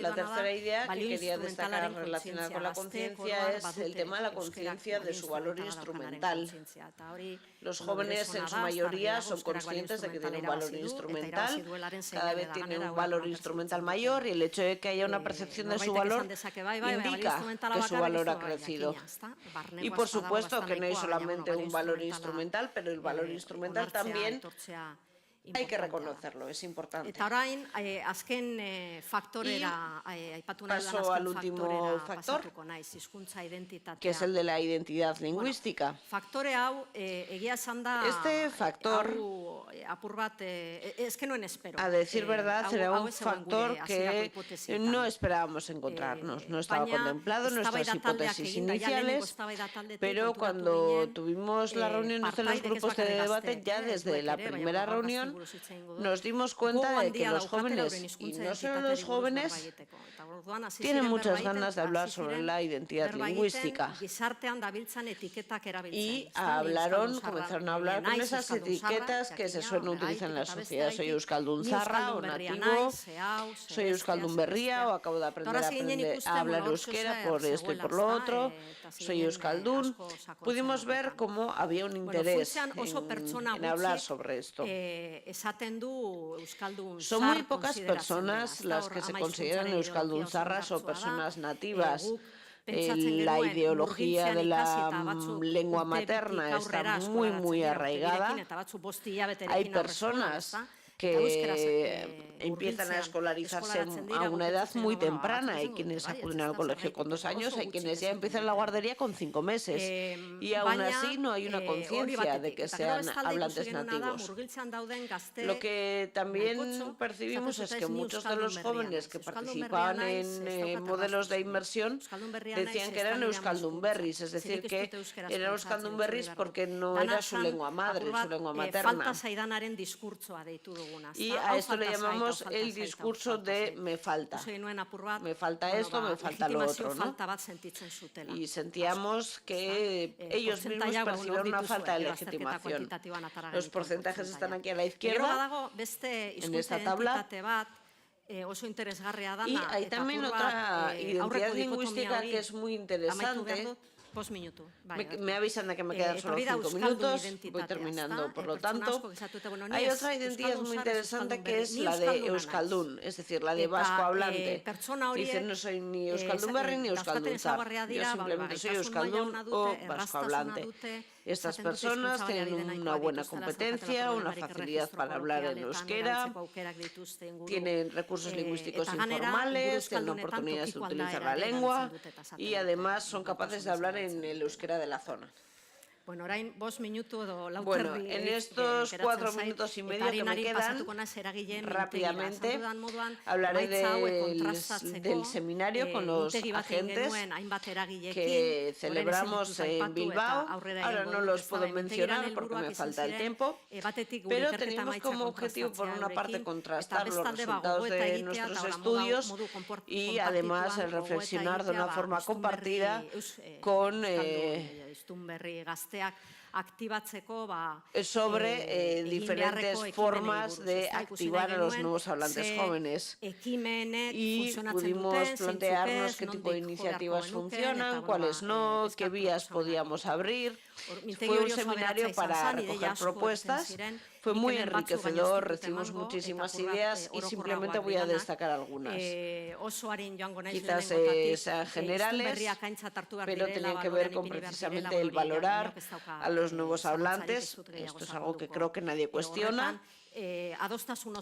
La tercera idea que quería destacar relacionada con la conciencia es el tema de la conciencia de su valor instrumental. Los jóvenes en su mayoría son conscientes de que tienen un valor instrumental, cada vez tienen un valor instrumental mayor y el hecho de que haya una percepción de su valor indica que su valor ha crecido. Y por supuesto que no hay solamente un valor instrumental, pero el valor instrumental también Hay que reconocerlo, es importante. Eta orain, azken faktorera, aipatu nahi dudan paso al azken último faktorera factor, pasatuko naiz, hizkuntza identitatea. que es el de la identidad lingüística. Faktore hau, egia esan da, Este factor, hau apur bat, ez que nuen espero. a decir verdad, era un factor que no esperábamos encontrarnos. No estaba contemplado en nuestras hipótesis iniciales, pero cuando tuvimos las reuniones de los grupos de debate, ya desde la primera reunión, nos dimos cuenta de que los jóvenes, y no solo los jóvenes, tienen muchas ganas de hablar sobre la identidad lingüística. Y comenzaron a hablar con esas etiquetas que se suelen utilizar en la sociedad. Soy euskaldun zarra o nativo, soy euskaldun berria o acabo de aprender a hablar euskera por esto y por lo otro, soy euskaldun. Pudimos ver cómo había un interés en hablar sobre esto. Son muy pocas personas las que se consideran euskaldun zarras o personas nativas. La ideología de la lengua materna está muy arraigada. Hay personas que empiezan a escolarizarse a una edad muy temprana. Hay quienes acuden al colegio con 2 años, hay quienes ya empiezan la guardería con 5 meses. Y aún así no hay una conciencia de que sean hablantes nativos. Lo que también percibimos es que muchos de los jóvenes que participaban en modelos de inmersión decían que eran euskaldun berris, es decir, que eran euskaldun berris porque no era su lengua madre, su lengua materna. Y a esto le llamamos el discurso de me falta. Me falta esto, me falta lo otro, ¿no? Y sentíamos que ellos mismos percibían una falta de legitimación. Los porcentajes están aquí a la izquierda, en esta tabla. Y hay también otra identidad lingüística que es muy interesante. Me avisan de que me quedan solo 5 minutos, voy terminando. Por lo tanto, hay otra identidad muy interesante que es la de euskaldun, es decir, la de vasco hablante. Dicen, no soy ni euskaldun berri ni euskaldun zar, yo simplemente soy euskaldun o vasco hablante. Estas personas tienen una buena competencia, una facilidad para hablar en euskera, tienen recursos lingüísticos informales, tienen oportunidades de utilizar la lengua y además son capaces de hablar en el euskera de la zona. Bueno, en estos 4 minutos y medio que me quedan, rápidamente hablaré del seminario con los agentes que celebramos en Bilbao. Ahora no los puedo mencionar porque me falta el tiempo, pero teníamos como objetivo, por una parte, contrastar los resultados de nuestros estudios y además el reflexionar de una forma compartida con sobre diferentes formas de activar a los nuevos hablantes jóvenes. Y pudimos plantearnos qué tipo de iniciativas funcionan, cuáles no, qué vías podíamos abrir. Fue un seminario para recoger propuestas. Fue muy enriquecedor, recibimos muchísimas ideas y simplemente voy a destacar algunas. Quizás sean generales, pero tenían que ver con precisamente el valorar a los nuevos hablantes. Esto es algo que creo que nadie cuestiona.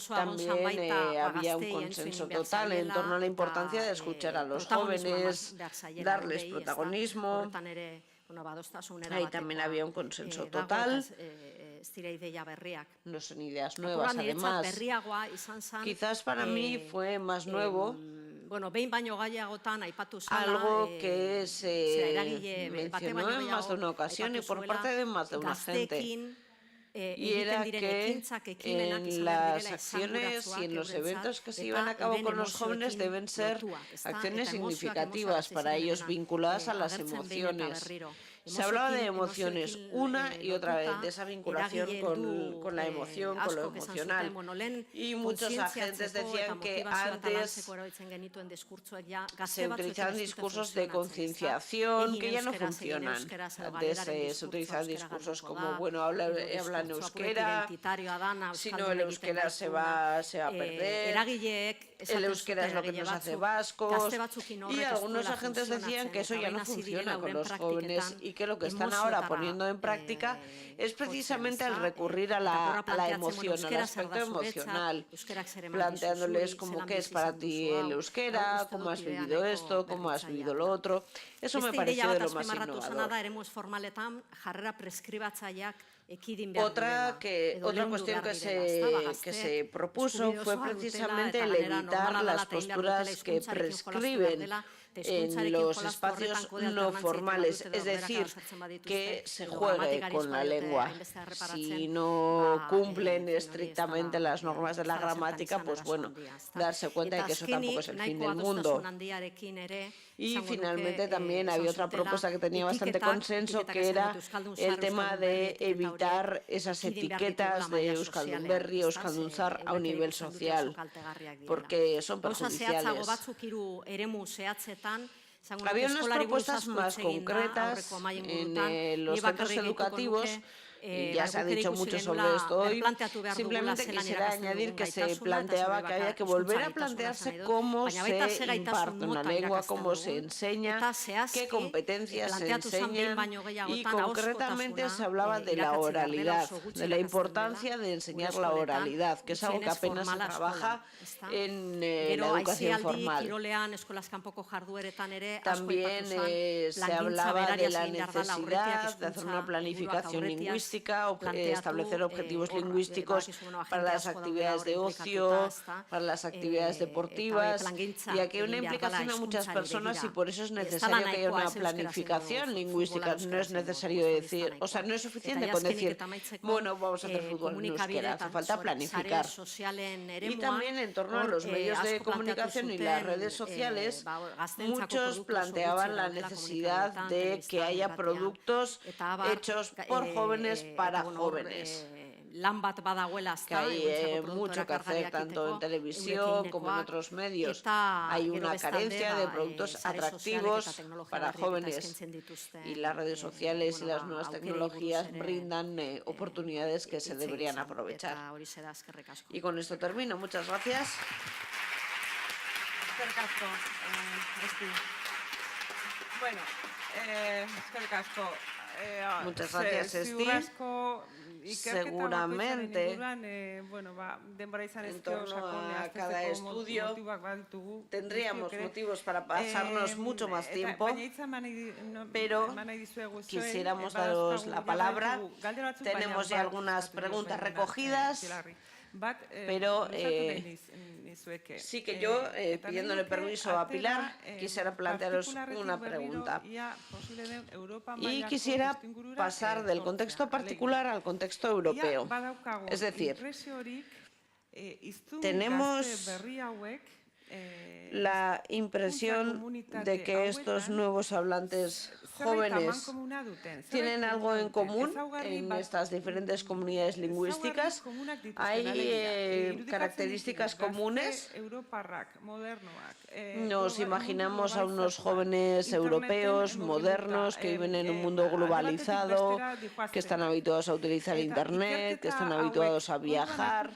También había un consenso total en torno a la importancia de escuchar a los jóvenes, darles protagonismo. Ahí también había un consenso total. No son ideas nuevas, además. Quizás para mí fue más nuevo algo que se mencionó en más de una ocasión y por parte de más de una gente. Y era que en las acciones y en los eventos que se llevan a cabo con los jóvenes deben ser acciones significativas para ellos, vinculadas a las emociones. Se hablaba de emociones una y otra vez, de esa vinculación con la emoción, con lo emocional. Y muchos agentes decían que antes se utilizaban discursos de concienciación que ya no funcionan. Antes se utilizaban discursos como, bueno, hablan euskera, si no el euskera se va a perder, el euskera es lo que nos hace vascos. Y algunos agentes decían que eso ya no funciona con los jóvenes y que lo que están ahora poniendo en práctica es precisamente el recurrir a la emoción, al aspecto emocional, planteándoles como qué es para ti el euskera, cómo has vivido esto, cómo has vivido lo otro. Eso me pareció de lo más innovador. Otra cuestión que se propuso fue precisamente el evitar las posturas que prescriben en los espacios no formales, es decir, que se juegue con la lengua. Si no cumplen estrictamente las normas de la gramática, pues bueno, darse cuenta de que eso tampoco es el fin del mundo. Y finalmente también había otra propuesta que tenía bastante consenso, que era el tema de evitar esas etiquetas de Euskaldun Berri, Euskaldun Zahar a un nivel social, porque son perjudiciales. Había unas propuestas más concretas en los centros educativos, y ya se ha dicho mucho sobre esto hoy. Simplemente quisiera añadir que se planteaba que había que volver a plantearse cómo se imparte una lengua, cómo se enseña, qué competencias se enseñan, y concretamente se hablaba de la oralidad, de la importancia de enseñar la oralidad, que es algo que apenas se trabaja en la educación formal. También se hablaba de la necesidad de hacer una planificación lingüística, establecer objetivos lingüísticos para las actividades de ocio, para las actividades deportivas, y aquí hay una implicación a muchas personas, y por eso es necesario que haya una planificación lingüística. No es necesario decir, o sea, no es suficiente con decir, bueno, vamos a hacer fútbol en euskera, hace falta planificar. Y también en torno a los medios de comunicación y las redes sociales, muchos planteaban la necesidad de que haya productos hechos por jóvenes para jóvenes. Que hay mucho que hacer tanto en televisión como en otros medios. Hay una carencia de productos atractivos para jóvenes, y las redes sociales y las nuevas tecnologías brindan oportunidades que se deberían aprovechar. Y con esto termino. Muchas gracias. Bueno, muchas gracias, Esti. Seguramente, en torno a cada estudio, tendríamos motivos para pasarnos mucho más tiempo, pero quisiéramos daros la palabra. Tenemos ya algunas preguntas recogidas, pero sí que yo, pidiéndole permiso a Pilar, quisiera plantearos una pregunta. Y quisiera pasar del contexto particular al contexto europeo. Es decir, tenemos la impresión de que estos nuevos hablantes jóvenes tienen algo en común en estas diferentes comunidades lingüísticas. Hay características comunes. Nos imaginamos a unos jóvenes europeos modernos que viven en un mundo globalizado, que están habituados a utilizar Internet, que están habituados a viajar.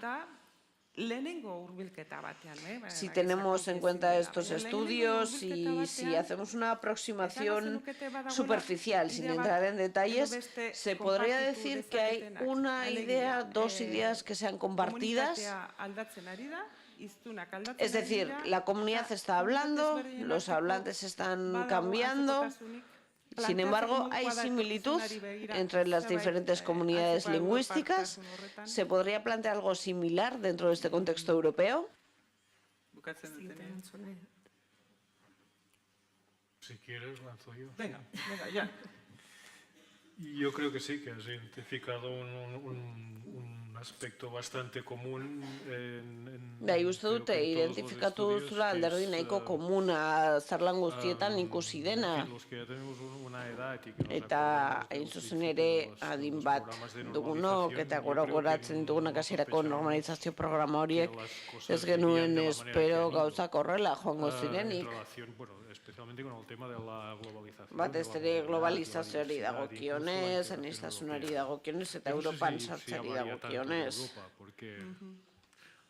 Si tenemos en cuenta estos estudios y si hacemos una aproximación superficial, sin entrar en detalles, se podría decir que hay una idea, dos ideas que sean compartidas. Es decir, la comunidad está hablando, los hablantes están cambiando. Sin embargo, hay similitud entre las diferentes comunidades lingüísticas. ¿Se podría plantear algo similar dentro de este contexto europeo? Si quieres, lanzo yo. Venga, ya. Yo creo que sí, que has identificado un aspecto bastante común Bai, uste dute, identifikatu duzula alderdi nahiko komuna zarlan guztietan ikusi dena. Eta hain zuzen ere adin bat dugunok eta goratzen ditugunak hasierako normalizazio programa horiek ez genuen espero gauzak horrela joango zirenik. Batez ere globalizazioari dagokionez, aniztasunari dagokionez eta Europan sartzeari dagokionez.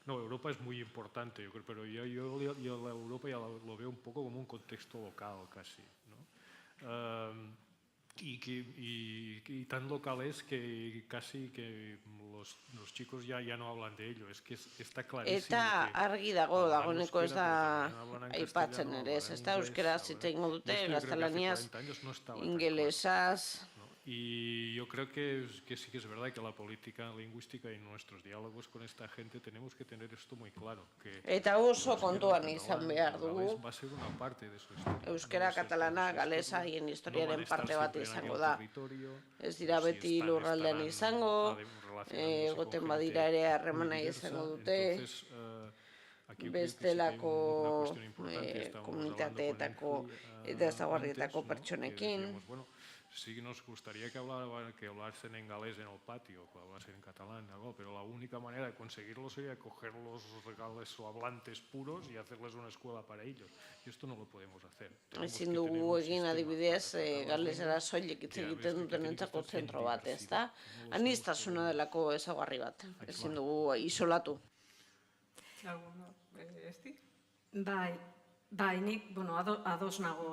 No, Europa es muy importante, yo creo, pero yo la Europa ya lo veo un poco como un contexto local casi, ¿no? y tan local es que casi que los chicos ya no hablan de ello, es que está clarísimo. Eta argi dagoeneko ez da aipatzen ere, ez da euskeraz hitz egingo dute, gaztelaniaz, ingelesaz. Y yo creo que sí que es verdad que la política lingüística y nuestros diálogos con esta gente tenemos que tener esto muy claro. Eta oso kontuan izan behar dugu. Va a ser una parte de su historia. Euskera, katalana, galesa hien historiaren parte bat izango da. Ez dira beti lurraldean izango, egoten badira ere harremana izango dute, bestelako komunitateetako eta ezaugarrietako pertsonekin. Sí que nos gustaría que hablasen en galés en el patio, que hablasen en catalán, algo, pero la única manera de conseguirlo sería coger los galesohablantes puros y hacerles una escuela para ellos. Y esto no lo podemos hacer. Ezin dugu egin adibidez galesera soilik hitz egiten dutenentzako zentro bat, ezta? Aniztasuna delako ezaugarri bat. Ezin dugu isolatu. Esti? Bai, nik, ados nago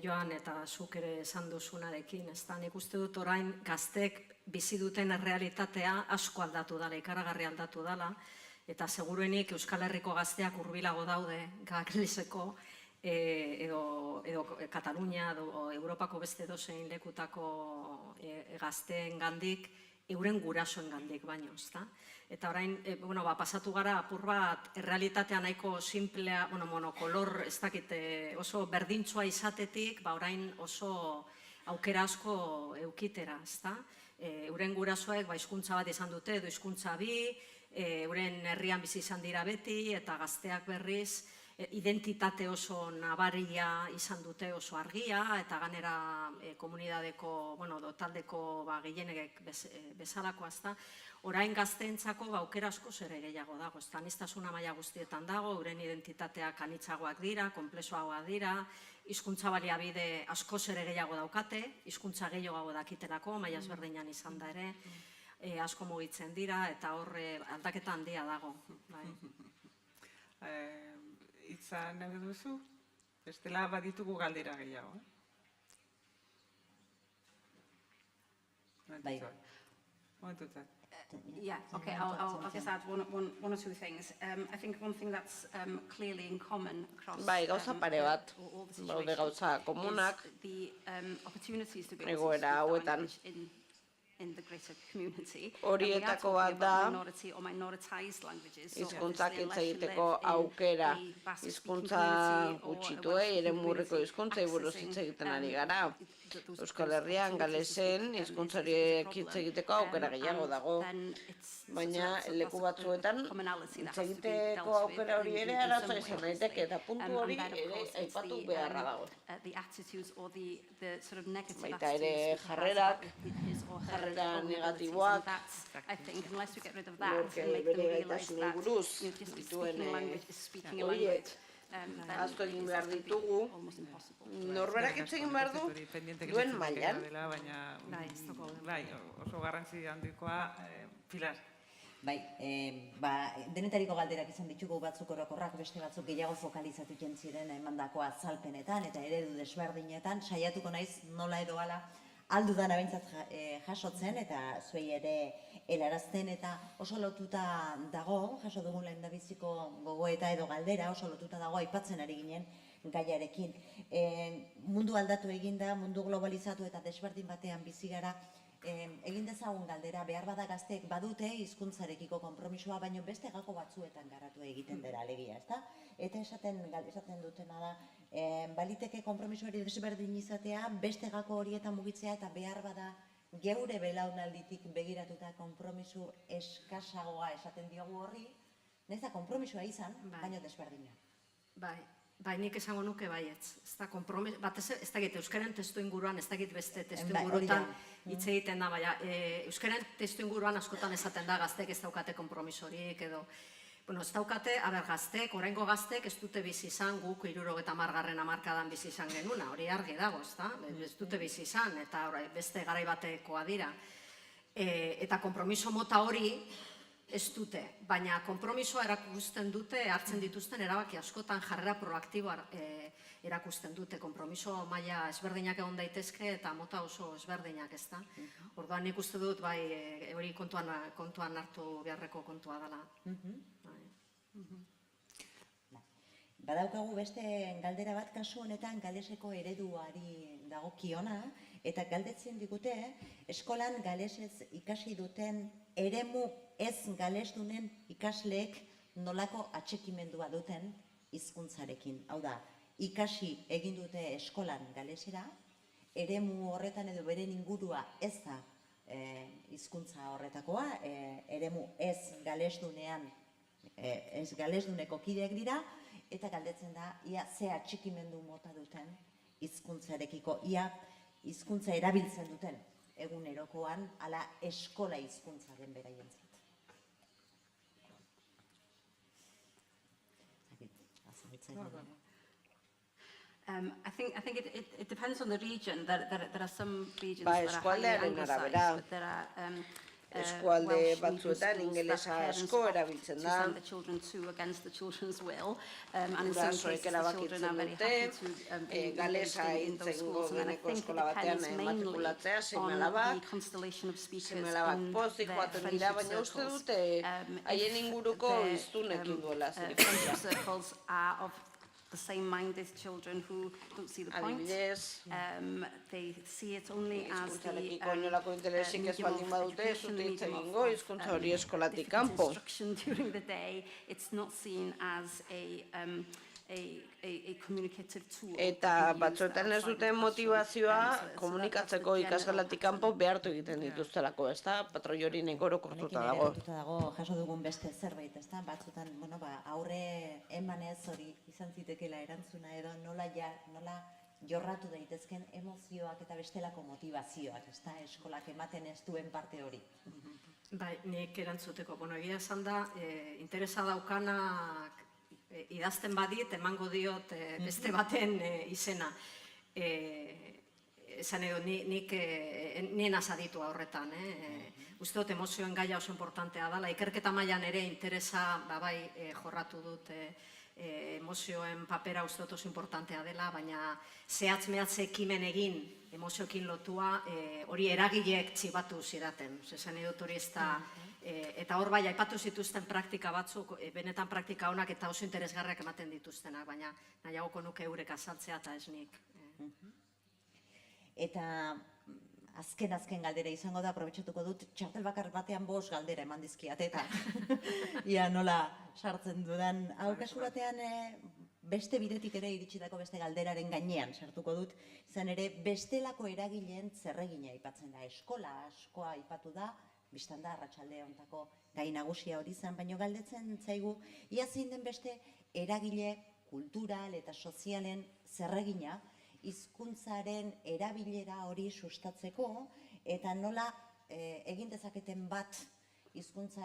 Joan eta zuk ere esan duzunarekin, ez da, nik uste dut orain gaztek bizi duten errealitatea asko aldatu dela, ikaragarri aldatu dela, eta seguruenik Euskal Herriko gazteak hurbilago daude galeseko edo Katalunia edo Europako beste edozein lekutako gazteen gandik, euren gurasoen gandik baino, ez da? Eta orain, pasatu gara apur bat, errealitatea nahiko simplea, monokolor, ez dakit, oso berdintxoa izatetik, orain oso aukera asko eukitera, ez da? Euren gurasoek hizkuntza bat izan dute, edo hizkuntza bi, euren herrian bizi izan dira beti, eta gazteak berriz, identitate oso nabaria izan dute, oso argia, eta ganera komunidadeko, taldeko gehienek bezalakoa, ez da? Orain gazteentzako aukera asko ere gehiago dago, ez da, aniztasuna maila guztietan dago, euren identitateak anitzagoak dira, konplexuagoak dira, hizkuntza baliabide asko ere gehiago daukate, hizkuntza gehiago dakitelako, maila ezberdinan izan da ere, asko mugitzen dira, eta horre aldaketa handia dago. Itza nahi duzu? Bestela baditugu galdera gehiago. Momentutzat. Yeah, okay, I'll just add one or two things. I think one thing that's clearly in common across gauza pare bat, baude gauza komunak, the opportunities to be egoera hauetan. in the greater community. Horietako bat da, hizkuntzak hitz egiteko aukera, hizkuntza gutxituei, eremurreko hizkuntzei buruz hitz egiten ari gara. Euskal Herrian, galesen, hizkuntza horiek hitz egiteko aukera gehiago dago. Baina leku batzuetan hitz egiteko aukera hori ere arazoa izan daiteke, eta puntu hori ere aipatu beharra dago. Baita ere jarrerak, jarrera negatiboak, bere gaitasunei buruz dituen horiek. Azto egin behar ditugu, norberak hitz egin behar du, duen mailan. Bai, oso garrantzi handikoa, Pilar. Bai, denetariko galderak izan ditugu batzuk orokorrak, beste batzuk gehiago fokalizatu ziren emandako azalpenetan eta eredu desberdinetan, saiatuko naiz nola edo hala aldudan abintzat jasotzen eta zuei ere helarazten eta oso lotuta dago, jaso dugun lehendabiziko gogoeta edo galdera, oso lotuta dago aipatzen ari ginen gaiarekin. Mundu aldatu eginda, mundu globalizatu eta desberdin batean bizi gara, egin dezagun galdera, behar bada gazteek badute hizkuntzarekiko konpromisoa, baino beste gako batzuetan garatu egiten dela alegia, ezta? Eta esaten dutena da, baliteke konpromiso hori desberdin izatea, beste gako horietan mugitzea eta behar bada geure belaunalditik begiratuta konpromiso eskasagoa esaten diogu horri, neza konpromisoa izan, baino desberdina. Bai, nik esango nuke baietz. Ez dakit euskaren testu inguruan, ez dakit beste testu ingurutan hitz egiten da, baina euskaren testu inguruan askotan esaten da gaztek ez daukate konpromisorik edo ez daukate, gaztek, oraingo gaztek ez dute bizi izan guk 70. hamarkadan bizi izan genuna, hori argi dago, ez dute bizi izan, eta beste garai batekoa dira. Eta konpromiso mota hori Ez dute, baina konpromisoa erakusten dute, hartzen dituzten erabaki askotan jarrera proaktiboa erakusten dute, konpromiso maila ezberdinak egon daitezke eta mota oso ezberdinak, ez da? Orduan nik uste dut, bai, hori kontuan hartu beharreko kontua dela. Badaukagu beste galdera bat kasu honetan galeseko ereduari dagokiona, eta galdetzen digute, eskolan galesez ikasi duten eremu ez galesdunen ikasleek nolako atxekimendua duten hizkuntzarekin. Hau da, ikasi egin dute eskolan galesera, eremu horretan edo beren ingurua ez da hizkuntza horretakoa, eremu ez galesduneko kideak dira, eta galdetzen da, ia ze atxikimendu mota duten hizkuntzarekiko, ia hizkuntza erabiltzen duten egunerokoan, ala eskola hizkuntza den beraientzat. I think it depends on the region. There are some regions that are highly anglicized, but there are eskualde batzuetan ingelesa asko erabiltzen da. Send the children to against the children's will, and in some cases the children are very happy to be galesa in those schools. And I think it depends mainly on the constellation of speakers in their friendship circles. Friendship circles are of the same-minded children who don't see the point. They see it only as the instruction during the day. It's not seen as a communicative tool. Eta batzuetan ez duten motivazioa komunikatzeko ikasgelatik kanpo behartu egiten dituztelako, ez da? Patroi hori nahiko orokortuta dago. Jaso dugun beste zerbait, ez da? Batzuetan, aurre emanez hori izan zitekeela erantzuna edo nola jorratu daitezken emozioak eta bestelako motivazioak, ez da? Eskolak ematen ez duen parte hori. Bai, nik erantzuteko. Egia esan da, interesa daukanak idazten badit, emango diot beste baten izena. Esan edo, nien azaditua horretan. Uste dut emozioen gaia oso importantea dela. Ikerketa mailan ere interesa jorratu dut emozioen papera uste dut oso importantea dela, baina zehatz-mehatz ekimen egin emozioekin lotua hori eragileek txibatu zidaten. Esan dut hori ez da. Eta hor bai, aipatu zituzten praktika batzuk, benetan praktika honak eta oso interesgarriak ematen dituztenak, baina nahiagoko nuke eurek azaltzea eta ez nik. Eta azken galdera izango da, aprobetxatuko dut, txartel bakar batean 5 galdera eman dizkiat, eta ia nola sartzen dudan. Hau kasu batean beste bidetik ere iritsitako beste galderaren gainean sartuko dut, izan ere bestelako eragileen zerregina aipatzen da. Eskola askoa aipatu da, bistan da, arratsalde hontako gai nagusia hori zen, baina galdetzen zaigu, ia zein den beste eragile kultural eta sozialen zerregina hizkuntzaren erabilera hori sustatzeko, eta nola egin dezaketen bat hizkuntza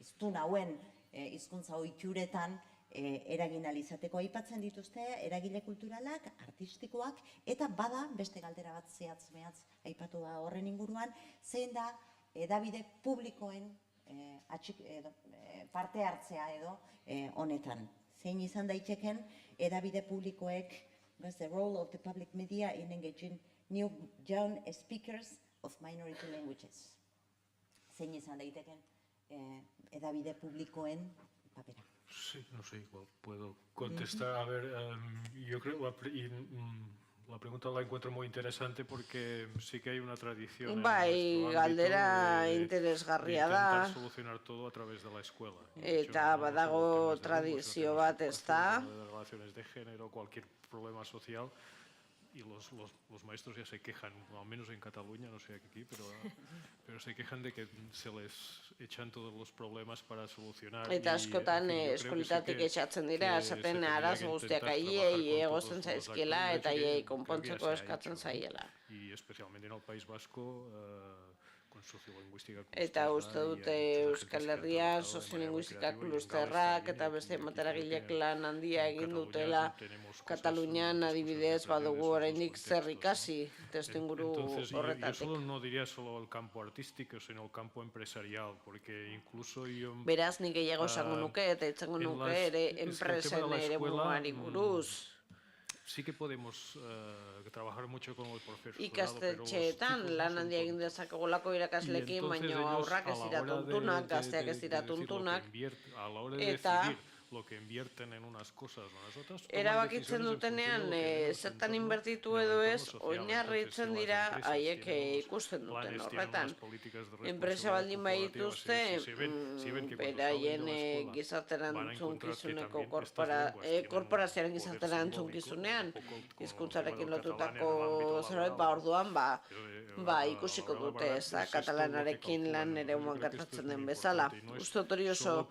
hiztun hauen hizkuntza ohituretan eragin ahal izateko. Aipatzen dituzte eragile kulturalak, artistikoak, eta bada beste galdera bat zehatz-mehatz aipatu da horren inguruan, zein da hedabide publikoen parte hartzea edo honetan. Zein izan daiteken hedabide publikoek, the role of the public media in engaging new young speakers of minority languages. Zein izan daiteken hedabide publikoen papera. Sí, no sé, igual puedo contestar. A ver, yo creo la pregunta la encuentro muy interesante porque sí que hay una tradición en nuestro ámbito de intentar solucionar todo a través de la escuela. Eta badago tradizio bat, ez da? De relaciones de género, cualquier problema social. Y los maestros ya se quejan, al menos en Cataluña, no sé aquí, pero se quejan de que se les echan todos los problemas para solucionar. Eta askotan eskolitatik etxatzen dira, esaten arazo guztiak aiei egosten zaizkiela eta aiei konpontzeko eskatzen zaiela. Y especialmente en el País Vasco, Eta uste dute Euskal Herrian soziolinguistika klusterrak eta beste materagilek lan handia egin dutela Katalunian adibidez badugu oraindik zer ikasi testuinguru horretatik. No diría solo el campo artístico, sino el campo empresarial, porque incluso yo... Beraz, nik gehiago esango nuke eta itzengo nuke ere enpresen ere buruari buruz. Sí que podemos trabajar mucho con el profesorado. Ikastetxeetan lan handia egin dezakegolako irakaslekin, baina aurrak ez dira tuntunak, gazteak ez dira tuntunak, eta lo que invierten en unas cosas o en las otras. Erabakitzen dutenean, zertan inbertitu edo ez, oinarritzen dira haiek ikusten duten horretan. Enpresa baldin badituzte, beraien gizarterantzukizuneko korporazioaren gizarterantzunkizunean, hizkuntzarekin lotutako zerbait, orduan ikusiko dute ez da, katalanarekin lan ere human gertatzen den bezala. Uste hori oso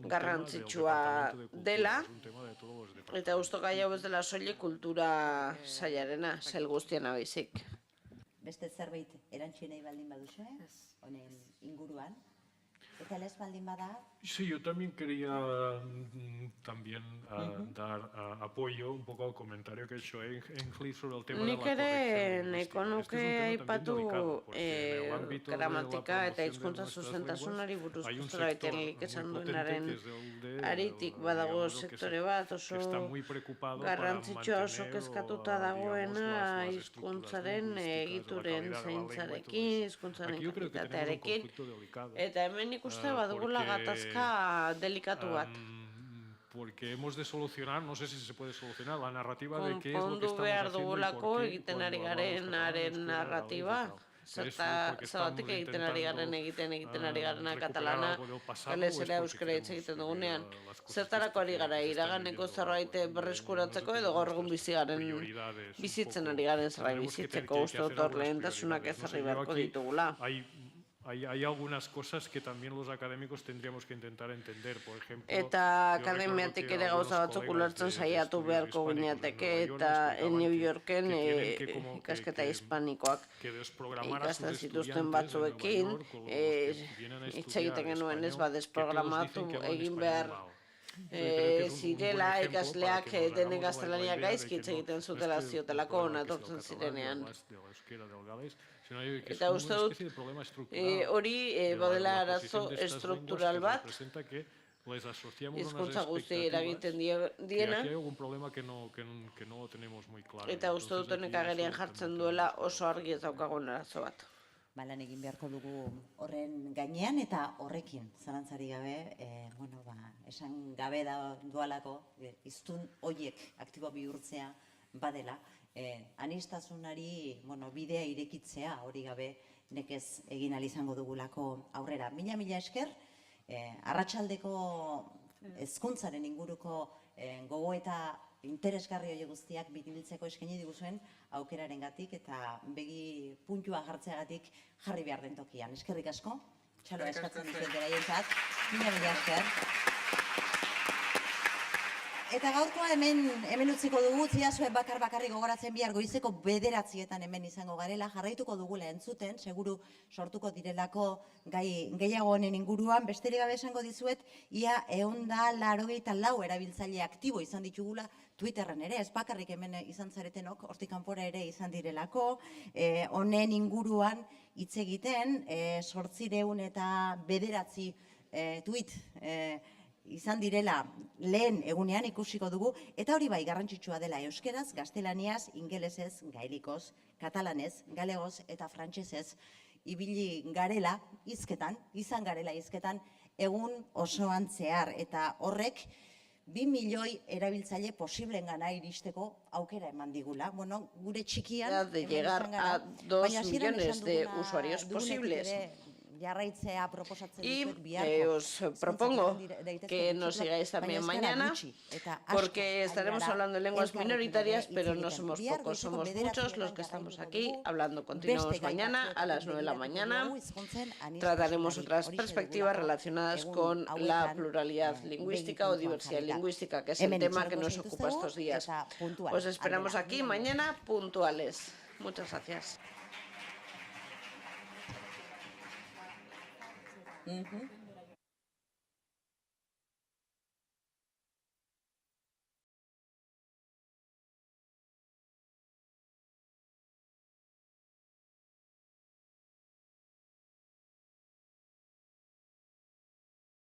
garrantzitsua dela, eta uste gai hau ez dela soilik kultura sailarena, zel guztiena baizik. Beste zerbait erantzi nahi baldin baduzue, honen inguruan, eta lez baldin bada... Sí, yo también quería dar apoyo un poco al comentario que ha hecho Ainsley sobre el tema de la corrección. Nik ere nahiko nuke aipatu gramatika eta hizkuntza zuzentasunari buruz zerbait esan duenaren aritik badago sektore bat oso garrantzitsua oso kezkatuta dagoena hizkuntzaren egituren zaintzarekin, hizkuntzaren kalitatearekin, eta hemen ikuste badugula gatazka delikatu bat. Porque hemos de solucionar, no sé si se puede solucionar, la narrativa de qué es lo que estamos haciendo behar dugulako egiten ari garenaren narratiba. Zergatik egiten ari garena katalana, galez ere euskara hitz egiten dugunean. Zertarako ari gara, iraganeko zerbait berreskuratzeko edo gaur egun bizitzen ari garen zerbait bizitzeko uste dut hor lehentasunak ezarri beharko ditugula. Hay algunas cosas que también los académicos tendríamos que intentar entender, por ejemplo... Eta akademiatik ere gauza batzuk ulertzen saiatu beharko gineateke, eta New Yorken ikasketa hispanikoak ikasten zituzten batzuekin, hitz egiten genuen ez desprogramatu egin behar zirela ikasleak denen gaztelania gaizki hitz egiten zutela ziotelako onatortzen zirenean. Eta uste dut hori badela arazo estruktural bat hizkuntza guzti eragiten diena, eta uste dut honek agerian jartzen duela oso argi ez daukagun arazo bat. Lan egin beharko dugu horren gainean eta horrekin, zalantzari gabe, esan gabe dualako, hiztun horiek aktibo bihurtzea badela, anistasunari bidea irekitzea hori gabe nekez egin ahal izango dugulako aurrera. Mila esker, arratsaldeko hezkuntzaren inguruko gogoeta interesgarri hori guztiak biltzeko eskaini diguzuen aukerarengatik eta begi puntua jartzeagatik jarri behar den tokian. Eskerrik asko, txalo eskatzen dizuet beraientzat. Mila esker. Eta gaurkoa hemen utziko dugu, ziazuen bakarri gogoratzen bihar goizeko 9:00 hemen izango garela, jarraituko dugula entzuten, seguru sortuko direlako gehiago honen inguruan, besterik gabe esango dizuet, ia 184 erabiltzaile aktibo izan ditugula Twitterren ere, ez bakarrik hemen izan zaretenok, hortik kanpora ere izan direlako, honen inguruan hitz egiten, 809 tweet izan direla lehen egunean ikusiko dugu, eta hori bai garrantzitsua dela euskeraz, gaztelaniaz, ingelesez, gaelikoz, katalanez, galegoz eta frantsesez ibili garela hizketan, izan garela hizketan egun osoan zehar, eta horrek 2 milioi erabiltzaile posiblengana iristeko aukera eman digula. Bueno, gure txikian... De llegar a 2 millones de usuarios posibles. Jarraitzea proposatzen dizuet biharko. Y os propongo que nos sigáis también mañana, porque estaremos hablando de lenguas minoritarias, pero no somos pocos, somos muchos los que estamos aquí hablando. Continuamos mañana a las 9 de la mañana. Trataremos otras perspectivas relacionadas con la pluralidad lingüística o diversidad lingüística, que es el tema que nos ocupa estos días. Os esperamos aquí mañana puntuales. Muchas gracias. Mhm.